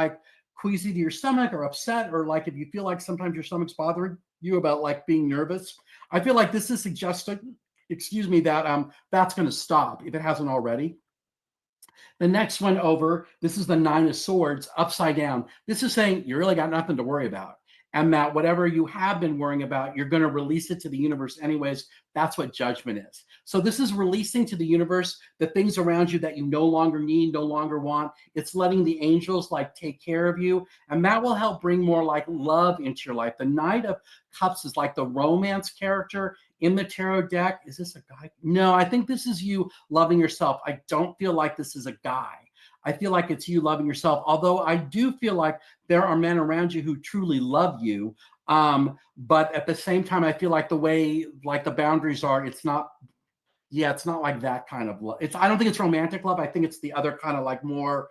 queasy to your stomach or upset, or if you feel sometimes your stomach's bothering you about being nervous. I feel this is suggesting, that that's going to stop if it hasn't already. The next one over, this is the 9 of Swords upside down. This is saying you really got nothing to worry about. And that whatever you have been worrying about, you're going to release it to the universe anyways. That's what Judgment is. So this is releasing to the universe the things around you that you no longer need, no longer want. It's letting the angels take care of you. And that will help bring more love into your life. The Knight of Cups is the romance character in the tarot deck. Is this a guy? No, I think this is you loving yourself. I don't feel like this is a guy. I feel like it's you loving yourself. Although I do feel like there are men around you who truly love you. But at the same time, I feel like the way, like the boundaries are, it's not like that kind of love. I don't think it's romantic love. I think it's the other kind of like more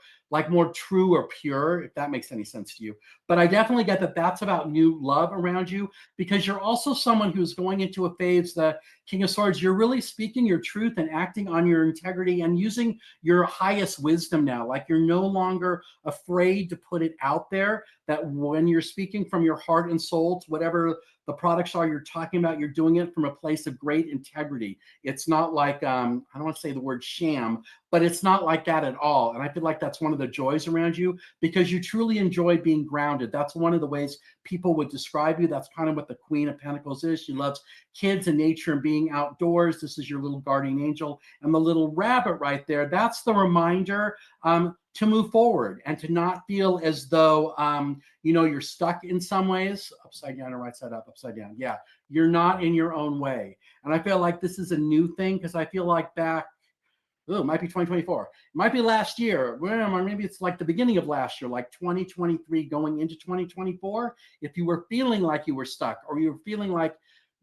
true or pure, if that makes any sense to you. But I definitely get that that's about new love around you, because you're also someone who's going into a phase, the King of Swords, you're really speaking your truth and acting on your integrity and using your highest wisdom now. Like you're no longer afraid to put it out there, that when you're speaking from your heart and soul to whatever the products are you're talking about, you're doing it from a place of great integrity. It's not like, I don't want to say the word sham, but it's not like that at all. And I feel like that's one of the joys around you, because you truly enjoy being grounded. That's one of the ways people would describe you. That's kind of what the Queen of Pentacles is. She loves kids and nature and being outdoors. This is your little guardian angel. And the little rabbit right there, that's the reminder to move forward and to not feel as though, you're stuck in some ways. Upside down or right side up, upside down. Yeah, you're not in your own way. And I feel like this is a new thing, because I feel like back, it might be 2024. It might be last year, or maybe it's like the beginning of last year, like 2023 going into 2024. If you were feeling like you were stuck, or you were feeling like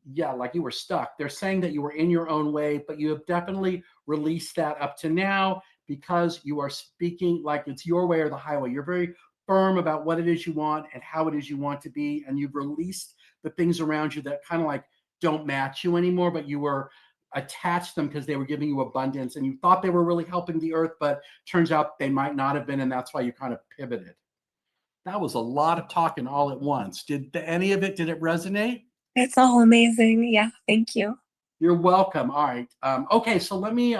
you were stuck, they're saying that you were in your own way, but you have definitely released that up to now, because you are speaking like it's your way or the highway. You're very firm about what it is you want and how it is you want to be. And you've released the things around you that kind of like don't match you anymore, but you were attached them because they were giving you abundance and you thought they were really helping the earth, but turns out they might not have been. And that's why you kind of pivoted. That was a lot of talking all at once. Did any of it, did it resonate? It's all amazing. Yeah. Thank you. You're welcome. All right. Okay. So let me,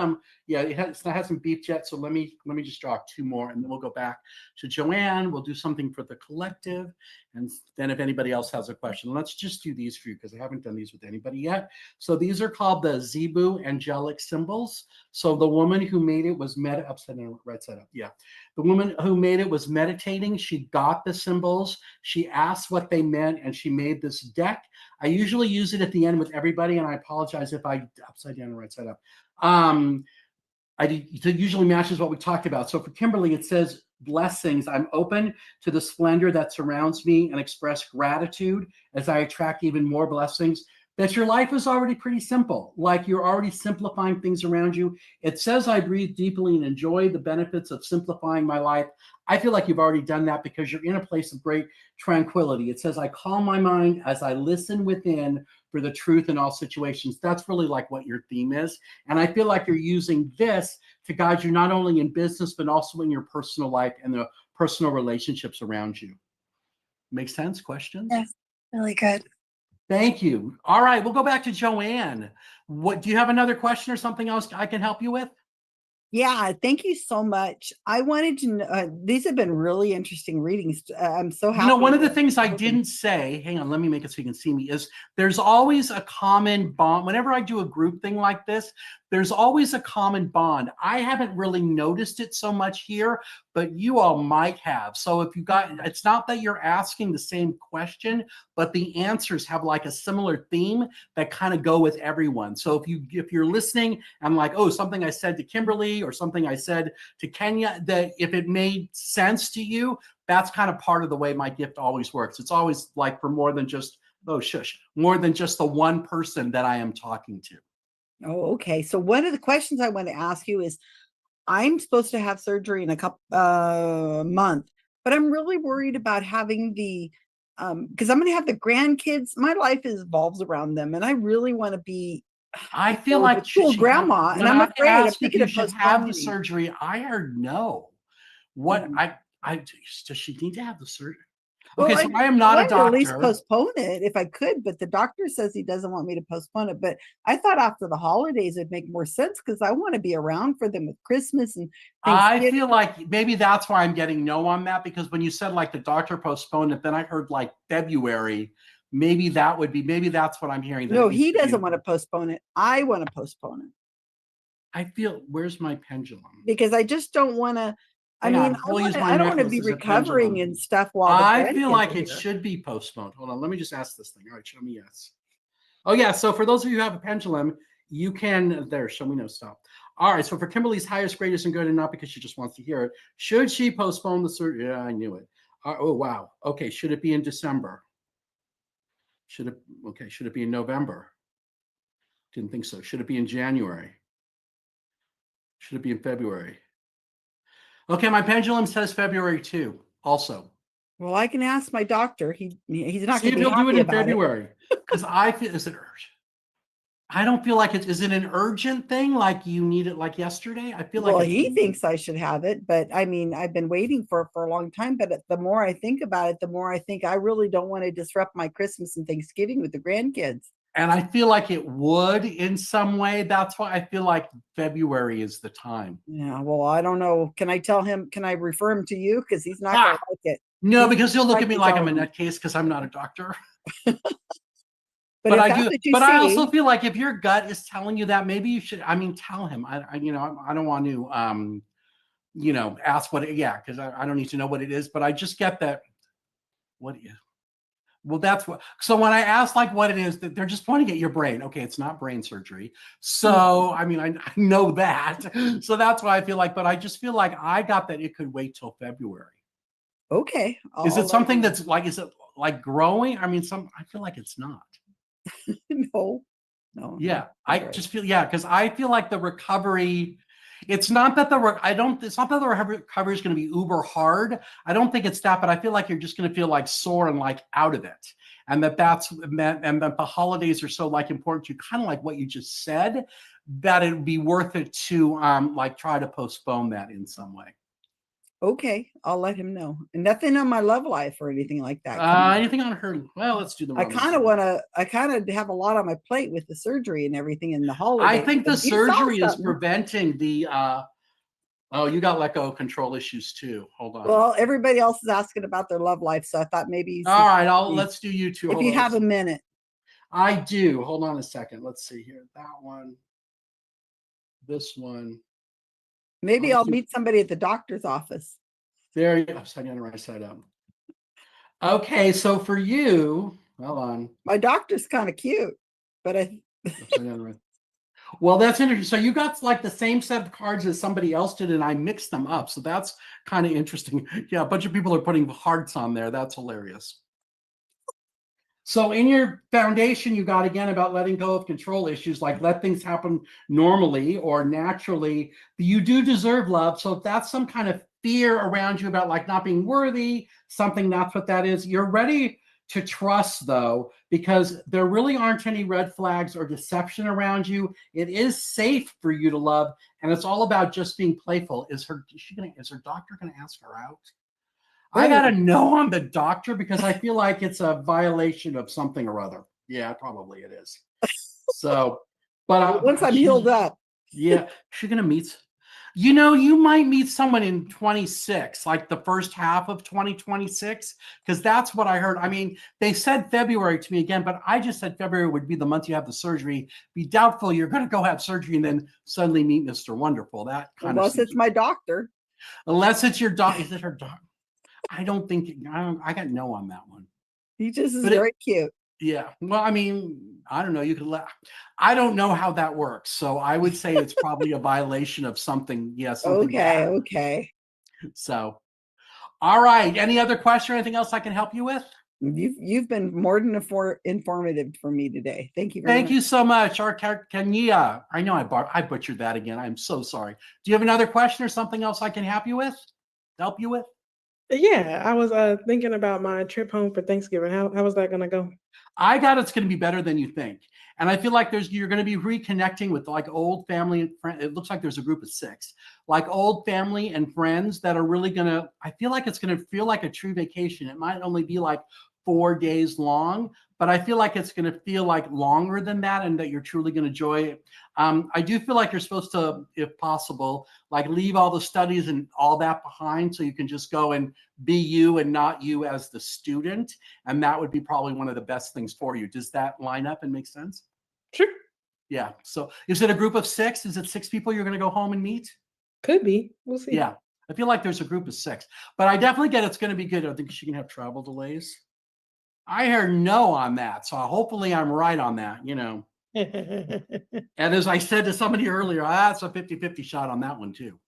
it hasn't beeped yet. So let me just draw two more, and then we'll go back to Joanne. We'll do something for the collective. And then if anybody else has a question, let's just do these for you, because I haven't done these with anybody yet. So these are called the Zebu angelic symbols. So the woman who made it was upside down, right side up. Yeah. The woman who made it was meditating. She got the symbols. She asked what they meant, and she made this deck. I usually use it at the end with everybody, and I apologize if I upside down and right side up. It usually matches what we talked about. So for Kimberly, it says, blessings. I'm open to the splendor that surrounds me and express gratitude as I attract even more blessings. That your life is already pretty simple. Like you're already simplifying things around you. It says, I breathe deeply and enjoy the benefits of simplifying my life. I feel like you've already done that, because you're in a place of great tranquility. It says, I calm my mind as I listen within for the truth in all situations. That's really like what your theme is. And I feel like you're using this to guide you not only in business, but also in your personal life and the personal relationships around you. Make sense? Questions? Yes, really good. Thank you. All right, we'll go back to Joanne. Do you have another question or something else I can help you with? Yeah, thank you so much. I wanted to know, these have been really interesting readings. I'm so happy. One of the things I didn't say, hang on, let me make it so you can see me, is there's always a common bond. Whenever I do a group thing like this, there's always a common bond. I haven't really noticed it so much here, but you all might have. So if you got, it's not that you're asking the same question, but the answers have like a similar theme that kind of go with everyone. So if you're listening and like, oh, something I said to Kimberly or something I said to Kenya, that if it made sense to you, that's kind of part of the way my gift always works. It's always like for more than just, more than just the one person that I am talking to. Oh, okay. So one of the questions I want to ask you is, I'm supposed to have surgery in a couple month, but I'm really worried about having the because I'm going to have the grandkids. My life evolves around them, and I really want to be. I feel like cool grandma, and I'm afraid I'm thinking if you should have the surgery. I heard no. What does she need to have the surgery? Okay, well, so I am not a doctor. At least postpone it if I could, but the doctor says he doesn't want me to postpone it. But I thought after the holidays it'd make more sense, because I want to be around for them with Christmas and I feel like maybe that's why I'm getting no on that, because when you said like the doctor postponed it, then I heard like February. Maybe that's what I'm hearing. No, he doesn't want to postpone it. I want to postpone it. I feel, where's my pendulum? Because I just don't want to. I don't want to be recovering and stuff while I feel like it should be postponed. Hold on, let me just ask this thing. All right, show me yes. Oh yeah, so for those of you who have a pendulum, you can, show me no, stop. All right, so for Kimberly's highest, greatest, and good, and not because she just wants to hear it, should she postpone the surgery? Yeah, I knew it. Oh wow, okay, should it be in December? Should it be in November? Didn't think so. Should it be in January? Should it be in February? Okay, my pendulum says February too, also. Well, I can ask my doctor. He's not See going if to be he'll do happy it in about February. Because I feel, is it urgent? I don't feel like is it an urgent thing? Like you need it like yesterday? I feel Well, like he thinks I should have it, but I mean, I've been waiting for it for a long time. But the more I think about it, the more I think I really don't want to disrupt my Christmas and Thanksgiving with the grandkids. And I feel like it would in some way. That's why I feel like February is the time. Yeah, well, I don't know. Can I tell him? Can I refer him to you? Because he's not going to like it. No, because he'll look at me like I'm a nutcase because I'm not a doctor. But I do. But I also feel like if your gut is telling you that, maybe you should. I mean, tell him. I don't want to, ask what. Because I don't need to know what it is. But I just get that. What is? Well, that's what. So when I ask like what it is, that they're just pointing at your brain. Okay, it's not brain surgery. So I mean, I know that. So that's why I feel like. But I just feel like I got that it could wait till February. Okay. Is it something that's like? Is it like growing? I mean, I feel like it's not. No. Yeah, I just feel because I feel like the recovery. It's not that it's not that the recovery is going to be uber hard. I don't think it's that, but I feel like you're just going to feel like sore and like out of it, and that the holidays are so like important to you, kind of like what you just said, that it'd be worth it to like try to postpone that in some way. Okay, I'll let him know. And nothing on my love life or anything like that. Anything on her? Well, let's do the. I kind of have a lot on my plate with the surgery and everything in the holidays. I think the surgery is preventing the. Oh, you got let go control issues too. Hold on. Well, everybody else is asking about their love life, so I thought maybe. All right, let's do you two. If you have a minute. I do. Hold on a second. Let's see here. That one. This one. Maybe I'll meet somebody at the doctor's office. There you go. Upside down, right side up. Okay, so for you, hold on. My doctor's kind of cute, but upside down, right. Well, that's interesting. So you got like the same set of cards as somebody else did, and I mixed them up. So that's kind of interesting. Yeah, a bunch of people are putting hearts on there. That's hilarious. So in your foundation, you got again about letting go of control issues, like let things happen normally or naturally. You do deserve love. So if that's some kind of fear around you about like not being worthy, something, that's what that is. You're ready to trust though, because there really aren't any red flags or deception around you. It is safe for you to love. And it's all about just being playful. Is her doctor going to ask her out? I got to know on the doctor because I feel like it's a violation of something or other. Yeah, probably it is. So, but once I'm healed up. Yeah, she's going to meet. You might meet someone in 26, like the first half of 2026, because that's what I heard. I mean, they said February to me again, but I just said February would be the month you have the surgery. Be doubtful you're going to go have surgery and then suddenly meet Mr. Wonderful. That kind unless it's my doctor. Unless it's your doctor. Is it her doctor? I got no on that one. He just is very cute. Yeah. Well, I mean, I don't know. I don't know how that works. So I would say it's probably a violation of something. Yes. Yeah, okay. So, all right. Any other question or anything else I can help you with? You've been more than informative for me today. Thank you very much. Thank you so much. Kenya. I know I butchered that again. I'm so sorry. Do you have another question or something else I can help you with? Yeah, I was thinking about my trip home for Thanksgiving. How was that going to go? I got it's going to be better than you think. And I feel like you're going to be reconnecting with like old family and friends. It looks like there's a group of 6, like old family and friends that are really I feel like it's going to feel like a true vacation. It might only be like 4 days long, but I feel like it's going to feel like longer than that and that you're truly going to enjoy it. I do feel like you're supposed to, if possible, like leave all the studies and all that behind so you can just go and be you and not you as the student. And that would be probably one of the best things for you. Does that line up and make sense? Sure. Yeah. So is it a group of 6? Is it 6 people you're going to go home and meet? Could be. We'll see. Yeah. I feel like there's a group of 6, but I definitely get it's going to be good. I think she can have travel delays. I heard no on that. So hopefully I'm right on that, And as I said to somebody earlier, that's a 50-50 shot on that one too.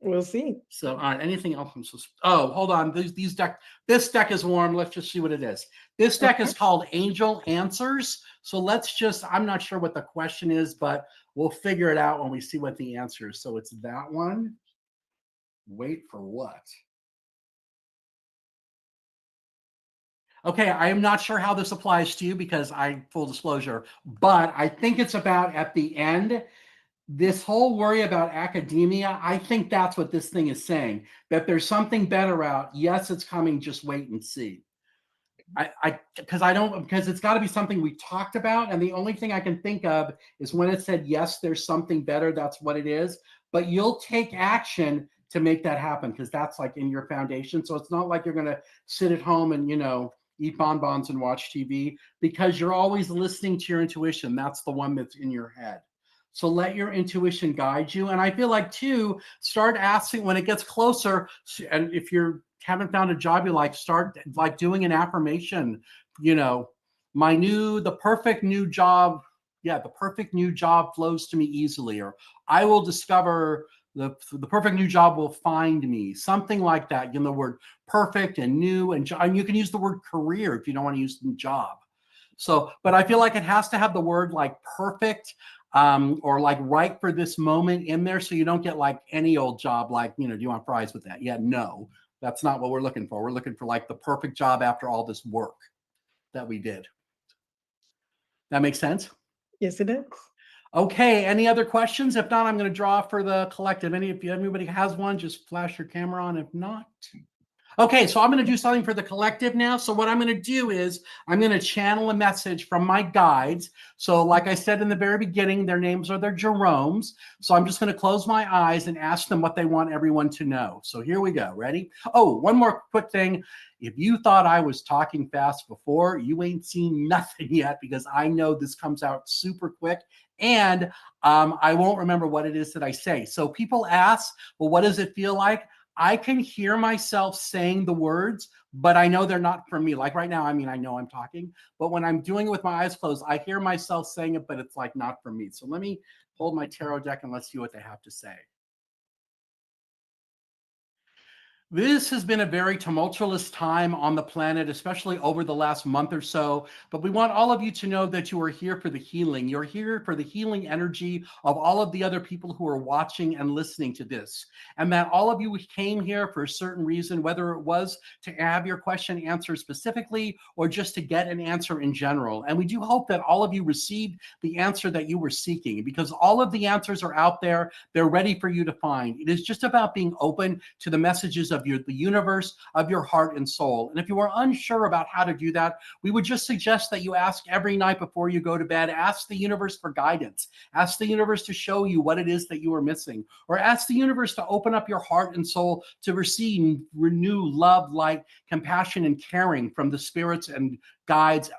We'll see. So, all right, anything else? Oh, hold on. This deck is warm. Let's just see what it is. This deck is called Angel Answers. So let's just, I'm not sure what the question is, but we'll figure it out when we see what the answer is. So it's that one. Wait for what? Okay, I am not sure how this applies to you because full disclosure, but I think it's about at the end, this whole worry about academia, I think that's what this thing is saying, that there's something better out. Yes, it's coming, just wait and see. Because it's got to be something we talked about, and the only thing I can think of is when it said, yes, there's something better, that's what it is. But you'll take action to make that happen, because that's like in your foundation. So it's not like you're going to sit at home and, eat bonbons and watch TV, because you're always listening to your intuition. That's the one that's in your head. So let your intuition guide you. And I feel like, too, start asking when it gets closer. And if you haven't found a job you like, start like doing an affirmation. The perfect new job. Yeah, the perfect new job flows to me easily. Or I will discover the perfect new job will find me. Something like that. The word perfect and new. And you can use the word career if you don't want to use the job. So, but I feel like it has to have the word like perfect. Or like right for this moment in there, so you don't get like any old job like, do you want fries with that? Yeah, no, that's not what we're looking for. We're looking for like the perfect job after all this work that we did. That makes sense? Yes, it does. Okay, any other questions? If not, I'm going to draw for the collective. If anybody has one, just flash your camera on. If not, okay, so I'm going to do something for the collective now. So what I'm going to do is I'm going to channel a message from my guides. So like I said in the very beginning, their names are their Jeromes. So I'm just going to close my eyes and ask them what they want everyone to know. So here we go. Ready? Oh, one more quick thing. If you thought I was talking fast before, you ain't seen nothing yet, because I know this comes out super quick. And I won't remember what it is that I say. So people ask, well, what does it feel like? I can hear myself saying the words, but I know they're not from me. Like right now, I know I'm talking, but when I'm doing it with my eyes closed, I hear myself saying it, but it's like not from me. So let me hold my tarot deck and let's see what they have to say. This has been a very tumultuous time on the planet, especially over the last month or so. But we want all of you to know that you are here for the healing. You're here for the healing energy of all of the other people who are watching and listening to this. And that all of you came here for a certain reason, whether it was to have your question answered specifically or just to get an answer in general. And we do hope that all of you received the answer that you were seeking, because all of the answers are out there. They're ready for you to find. It is just about being open to the messages of the universe, of your heart and soul. And if you are unsure about how to do that, we would just suggest that you ask every night before you go to bed. Ask the universe for guidance. Ask the universe to show you what it is that you are missing, or ask the universe to open up your heart and soul to receive, renew love, light, compassion, and caring from the spirits and guides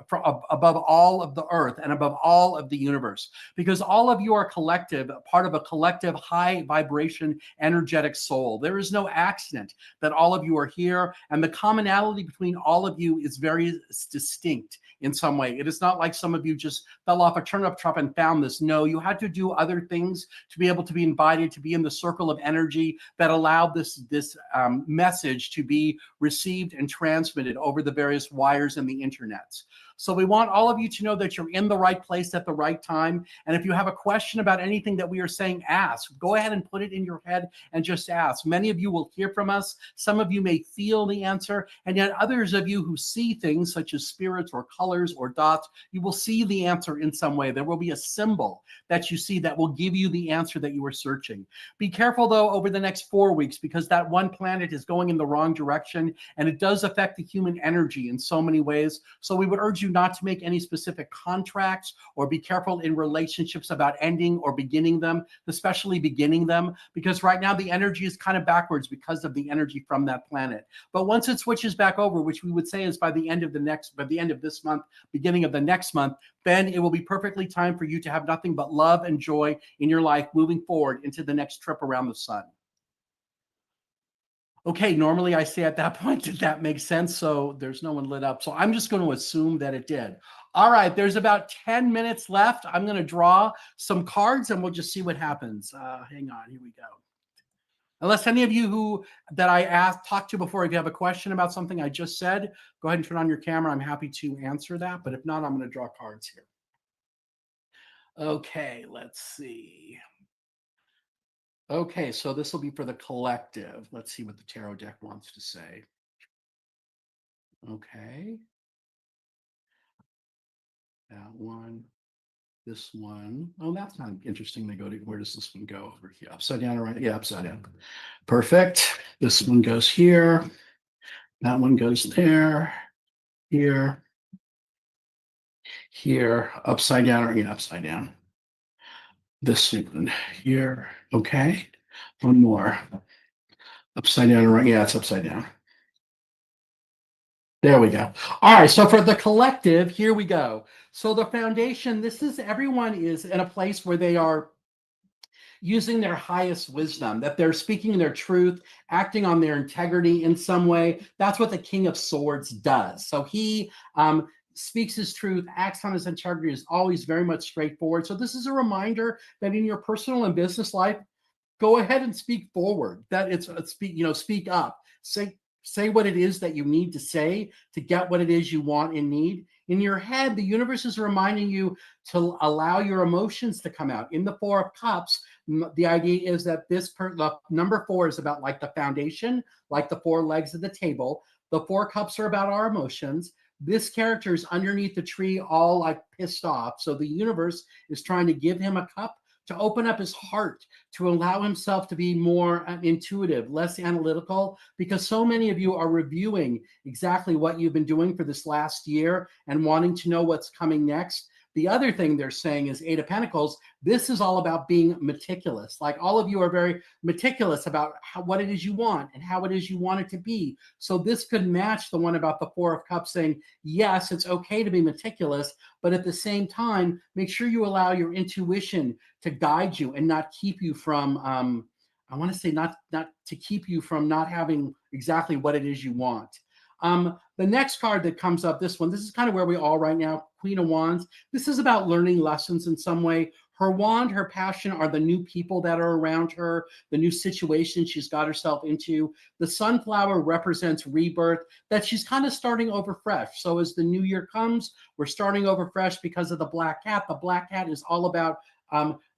above all of the earth and above all of the universe, because all of you are collective, part of a collective high vibration energetic soul. There is no accident that all of you are here, and the commonality between all of you is very distinct in some way. It is not like some of you just fell off a turnip truck and found this. No, you had to do other things to be able to be invited to be in the circle of energy that allowed this message to be received and transmitted over the various wires and the internet. So we want all of you to know that you're in the right place at the right time. And if you have a question about anything that we are saying, ask. Go ahead and put it in your head and just ask. Many of you will hear from us. Some of you may feel the answer, and yet others of you who see things such as spirits or colors or dots, you will see the answer in some way. There will be a symbol that you see that will give you the answer that you are searching. Be careful, though, over the next 4 weeks, because that one planet is going in the wrong direction, and it does affect the human energy in so many ways. So we would urge you not to make any specific contracts, or be careful in relationships about ending or beginning them, especially beginning them, because right now the energy is kind of backwards because of the energy from that planet. But once it switches back over, which we would say is by the end of this month, beginning of the next month, then it will be perfectly time for you to have nothing but love and joy in your life moving forward into the next trip around the sun. Okay, normally I say at that point, did that make sense? So there's no one lit up. So I'm just going to assume that it did. All right, there's about 10 minutes left. I'm going to draw some cards and we'll just see what happens. Hang on, here we go. Unless any of you that I talked to before, if you have a question about something I just said, go ahead and turn on your camera. I'm happy to answer that. But if not, I'm going to draw cards here. Okay, let's see. Okay, so this will be for the collective. Let's see what the tarot deck wants to say. Okay. That one. This one. Oh, that's kind of interesting. They go to, where does this one go? Over here. Upside down or right? Yeah, upside down. Perfect. This one goes here. That one goes there. Here. Here. Upside down or yeah, upside down. This one here. Okay. One more. Upside down or right? Yeah, it's upside down. There we go. All right. So for the collective, here we go. So the foundation, this is everyone is in a place where they are using their highest wisdom, that they're speaking their truth, acting on their integrity in some way. That's what the King of Swords does. So he speaks his truth, acts on his integrity, is always very much straightforward. So this is a reminder that in your personal and business life, go ahead and speak forward. That it's speak up. Say what it is that you need to say to get what it is you want and need. In your head, the universe is reminding you to allow your emotions to come out. In the Four of Cups, the idea is that the number 4 is about like the foundation, like the 4 legs of the table. The 4 cups are about our emotions. This character is underneath the tree, all like pissed off. So the universe is trying to give him a cup to open up his heart, to allow himself to be more intuitive, less analytical, because so many of you are reviewing exactly what you've been doing for this last year and wanting to know what's coming next. The other thing they're saying is 8 of Pentacles. This is all about being meticulous. Like all of you are very meticulous about what it is you want and how it is you want it to be. So this could match the one about the 4 of Cups saying, yes, it's okay to be meticulous, but at the same time, make sure you allow your intuition to guide you and not keep you from, I want to say not to keep you from not having exactly what it is you want. The next card that comes up, this is kind of where we are right now, Queen of Wands. This is about learning lessons in some way. Her wand, her passion are the new people that are around her, the new situation she's got herself into. The sunflower represents rebirth, that she's kind of starting over fresh. So as the new year comes, we're starting over fresh because of the black cat. The black cat is all about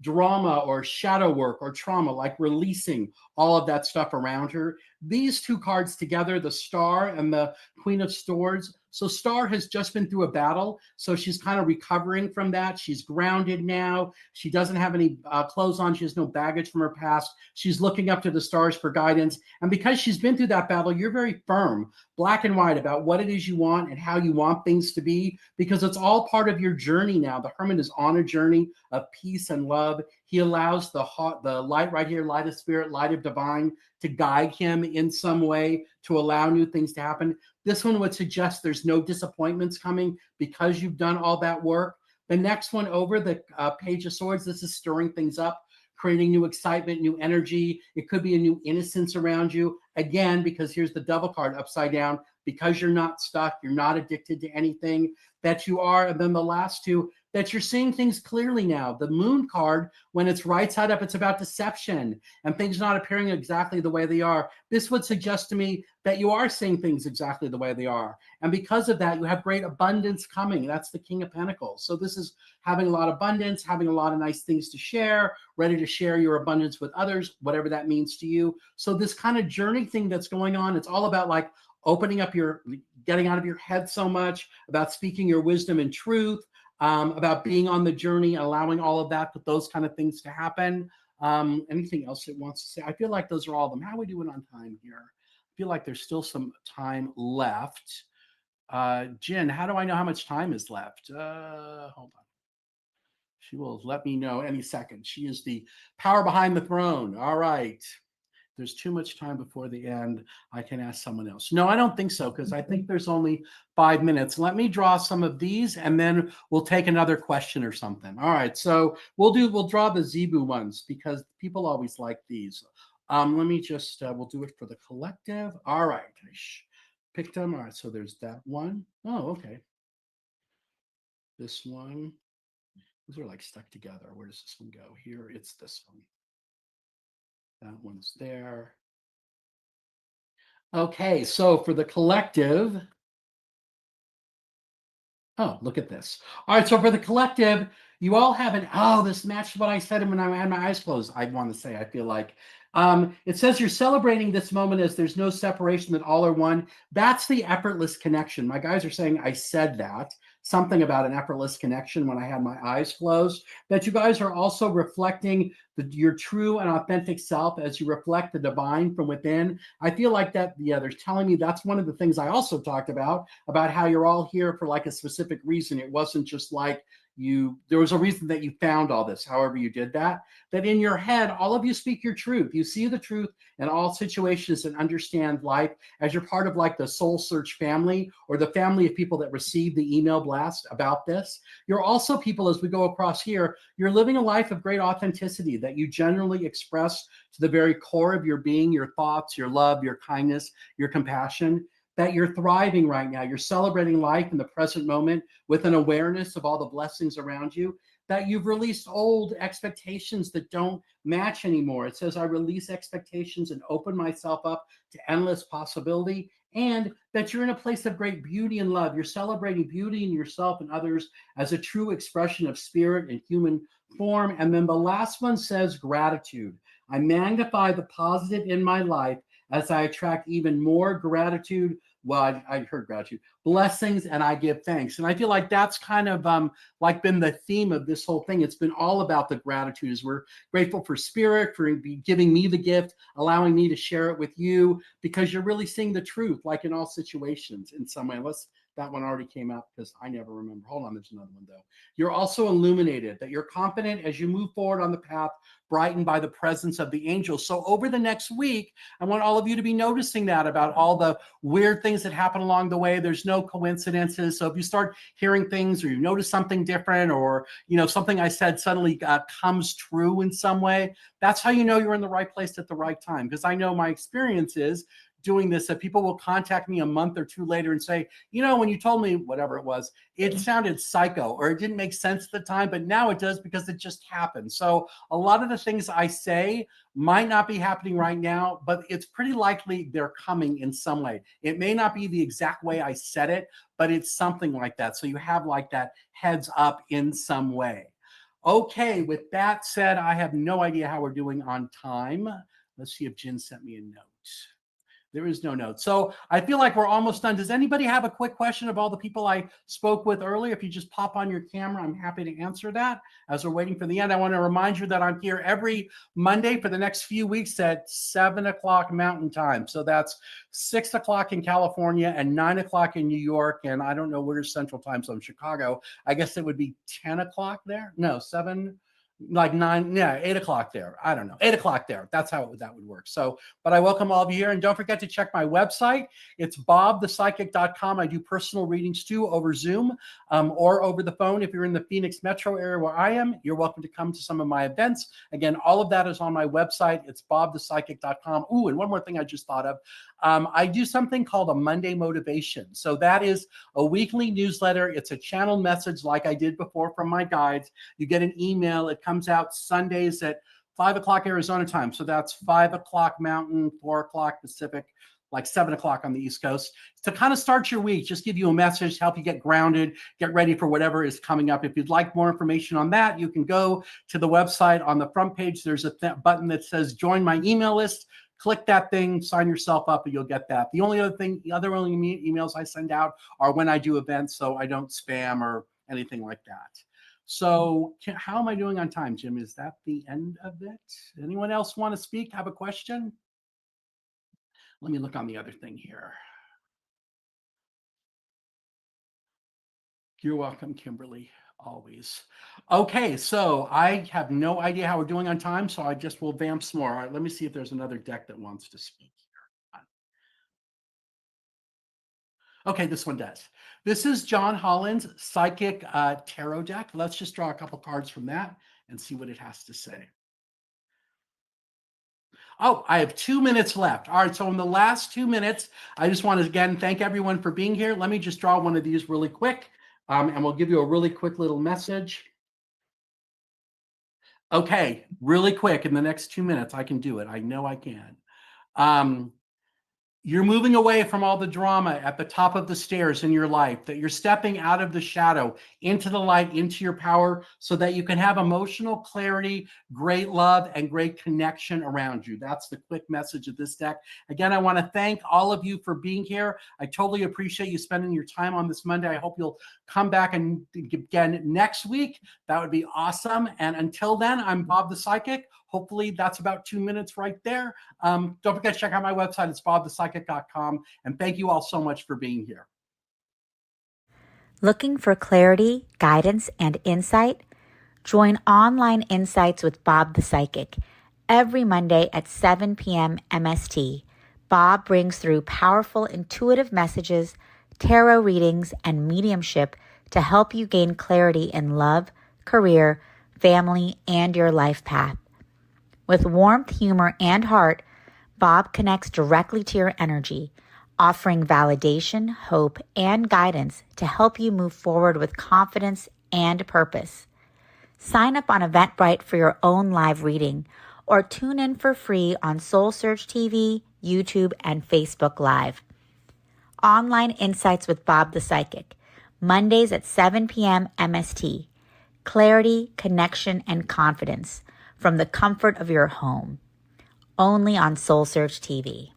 drama or shadow work or trauma, like releasing all of that stuff around her. These two cards together, the Star and the Queen of Swords. So Star has just been through a battle, so she's kind of recovering from that. She's grounded now. She doesn't have any clothes on. She has no baggage from her past. She's looking up to the stars for guidance. And because she's been through that battle, you're very firm, black and white, about what it is you want and how you want things to be, because it's all part of your journey now. The Hermit is on a journey of peace and love. He allows the light right here, light of spirit, light of divine, to guide him in some way, to allow new things to happen. This one would suggest there's no disappointments coming because you've done all that work. The next one over, the Page of Swords, this is stirring things up, creating new excitement, new energy. It could be a new innocence around you. Again, because here's the Devil card upside down, because you're not stuck, you're not addicted to anything, that you are. And then the last two, that you're seeing things clearly now. The Moon card, when it's right side up, it's about deception and things not appearing exactly the way they are. This would suggest to me that you are seeing things exactly the way they are. And because of that, you have great abundance coming. That's the King of Pentacles. So this is having a lot of abundance, having a lot of nice things to share, ready to share your abundance with others, whatever that means to you. So this kind of journey thing that's going on, it's all about like opening up getting out of your head so much, about speaking your wisdom and truth, about being on the journey, allowing all of that, those kind of things to happen. Anything else it wants to say? I feel like those are all of them. How are we doing on time here? I feel like there's still some time left. Jen, how do I know how much time is left? Hold on. She will let me know any second. She is the power behind the throne. All right. There's too much time before the end. I can ask someone else. No, I don't think so, because I think there's only 5 minutes. Let me draw some of these, and then we'll take another question or something. All right, so we'll draw the Zebu ones, because people always like these. Let me just, we'll do it for the collective. All right, I picked them. All right, so there's that one. Oh, okay. This one. Those are like stuck together. Where does this one go? Here, it's this one. That one's there. Okay, so for the collective, oh, look at this. All right, so for the collective, you all have an, oh, this matched what I said when I had my eyes closed. I want to say, I feel like. It says you're celebrating this moment as there's no separation, that all are one. That's the effortless connection. My guys are saying I said that. Something about an effortless connection when I had my eyes closed. That you guys are also reflecting your true and authentic self as you reflect the divine from within. I feel like that, yeah, they're telling me that's one of the things I also talked about how you're all here for like a specific reason. It wasn't just like there was a reason that you found all this, however you did that in your head, all of you speak your truth. You see the truth in all situations and understand life as you're part of like the soul search family, or the family of people that receive the email blast about this. You're also people, as we go across here, you're living a life of great authenticity that you generally express to the very core of your being, your thoughts, your love, your kindness, your compassion. That you're thriving right now. You're celebrating life in the present moment with an awareness of all the blessings around you, that you've released old expectations that don't match anymore. It says, I release expectations and open myself up to endless possibility, and that you're in a place of great beauty and love. You're celebrating beauty in yourself and others as a true expression of spirit and human form. And then the last one says gratitude. I magnify the positive in my life as I attract even more gratitude. Well, I heard gratitude, blessings, and I give thanks. And I feel like that's kind of like been the theme of this whole thing. It's been all about the gratitude. As we're grateful for spirit, for giving me the gift, allowing me to share it with you, because you're really seeing the truth, like in all situations in some way. Unless that one already came out, because I never remember. Hold on, there's another one though. You're also illuminated, that you're confident as you move forward on the path, brightened by the presence of the angels. So over the next week, I want all of you to be noticing that about all the weird things that happen along the way. There's no coincidences. So if you start hearing things, or you notice something different, or something I said suddenly comes true in some way, that's how you know you're in the right place at the right time. Because I know my experience is doing this, that people will contact me a month or two later and say, when you told me whatever it was, it sounded psycho, or it didn't make sense at the time, but now it does because it just happened. So a lot of the things I say might not be happening right now, but it's pretty likely they're coming in some way. It may not be the exact way I said it, but it's something like that. So you have like that heads up in some way. Okay, with that said, I have no idea how we're doing on time. Let's see if Jen sent me a note. There is no note. So I feel like we're almost done. Does anybody have a quick question of all the people I spoke with earlier? If you just pop on your camera, I'm happy to answer that. As we're waiting for the end, I want to remind you that I'm here every Monday for the next few weeks at 7 o'clock Mountain Time. So that's 6 o'clock in California and 9 o'clock in New York. And I don't know where's Central Time Zone, Chicago. I guess it would be 10 o'clock there. No, 7. Like 9, yeah, 8 o'clock there. I don't know, 8 o'clock there. That's how that would work. So, but I welcome all of you here. And don't forget to check my website. It's bobthepsychic.com. I do personal readings too over Zoom or over the phone. If you're in the Phoenix metro area where I am, you're welcome to come to some of my events. Again, all of that is on my website. It's bobthepsychic.com. Ooh, and one more thing I just thought of. I do something called a Monday Motivation. So that is a weekly newsletter. It's a channel message like I did before from my guides. You get an email. It comes out Sundays at 5 o'clock Arizona time. So that's 5 o'clock Mountain, 4 o'clock Pacific, like 7 o'clock on the East Coast, to kind of start your week, just give you a message, help you get grounded, get ready for whatever is coming up. If you'd like more information on that, you can go to the website. On the front page, there's a button that says join my email list. Click that thing, sign yourself up, and you'll get that. The only other emails I send out are when I do events, so I don't spam or anything like that. So how am I doing on time, Jim? Is that the end of it? Anyone else want to speak? Have a question? Let me look on the other thing here. You're welcome, Kimberly, always. Okay, so I have no idea how we're doing on time, so I just will vamp some more. All right, let me see if there's another deck that wants to speak here. Okay, this one does. This is John Holland's Psychic Tarot deck. Let's just draw a couple cards from that and see what it has to say. Oh, I have 2 minutes left. All right, so in the last 2 minutes, I just want to, again, thank everyone for being here. Let me just draw one of these really quick, and we'll give you a really quick little message. Okay, really quick, in the next 2 minutes, I can do it. I know I can. You're moving away from all the drama at the top of the stairs in your life, that you're stepping out of the shadow into the light, into your power, so that you can have emotional clarity, great love, and great connection around you. That's the quick message of this deck. Again, I want to thank all of you for being here. I totally appreciate you spending your time on this Monday. I hope you'll come back and again next week. That would be awesome. And until then, I'm Bob the Psychic. Hopefully that's about 2 minutes right there. Don't forget to check out my website. It's bobthepsychic.com. And thank you all so much for being here. Looking for clarity, guidance, and insight? Join Online Insights with Bob the Psychic every Monday at 7 p.m. MST. Bob brings through powerful, intuitive messages, tarot readings, and mediumship to help you gain clarity in love, career, family, and your life path. With warmth, humor, and heart, Bob connects directly to your energy, offering validation, hope, and guidance to help you move forward with confidence and purpose. Sign up on Eventbrite for your own live reading, or tune in for free on Soul Search TV, YouTube, and Facebook Live. Online Insights with Bob the Psychic, Mondays at 7 p.m. MST. Clarity, connection, and confidence from the comfort of your home. Only on Soul Search TV.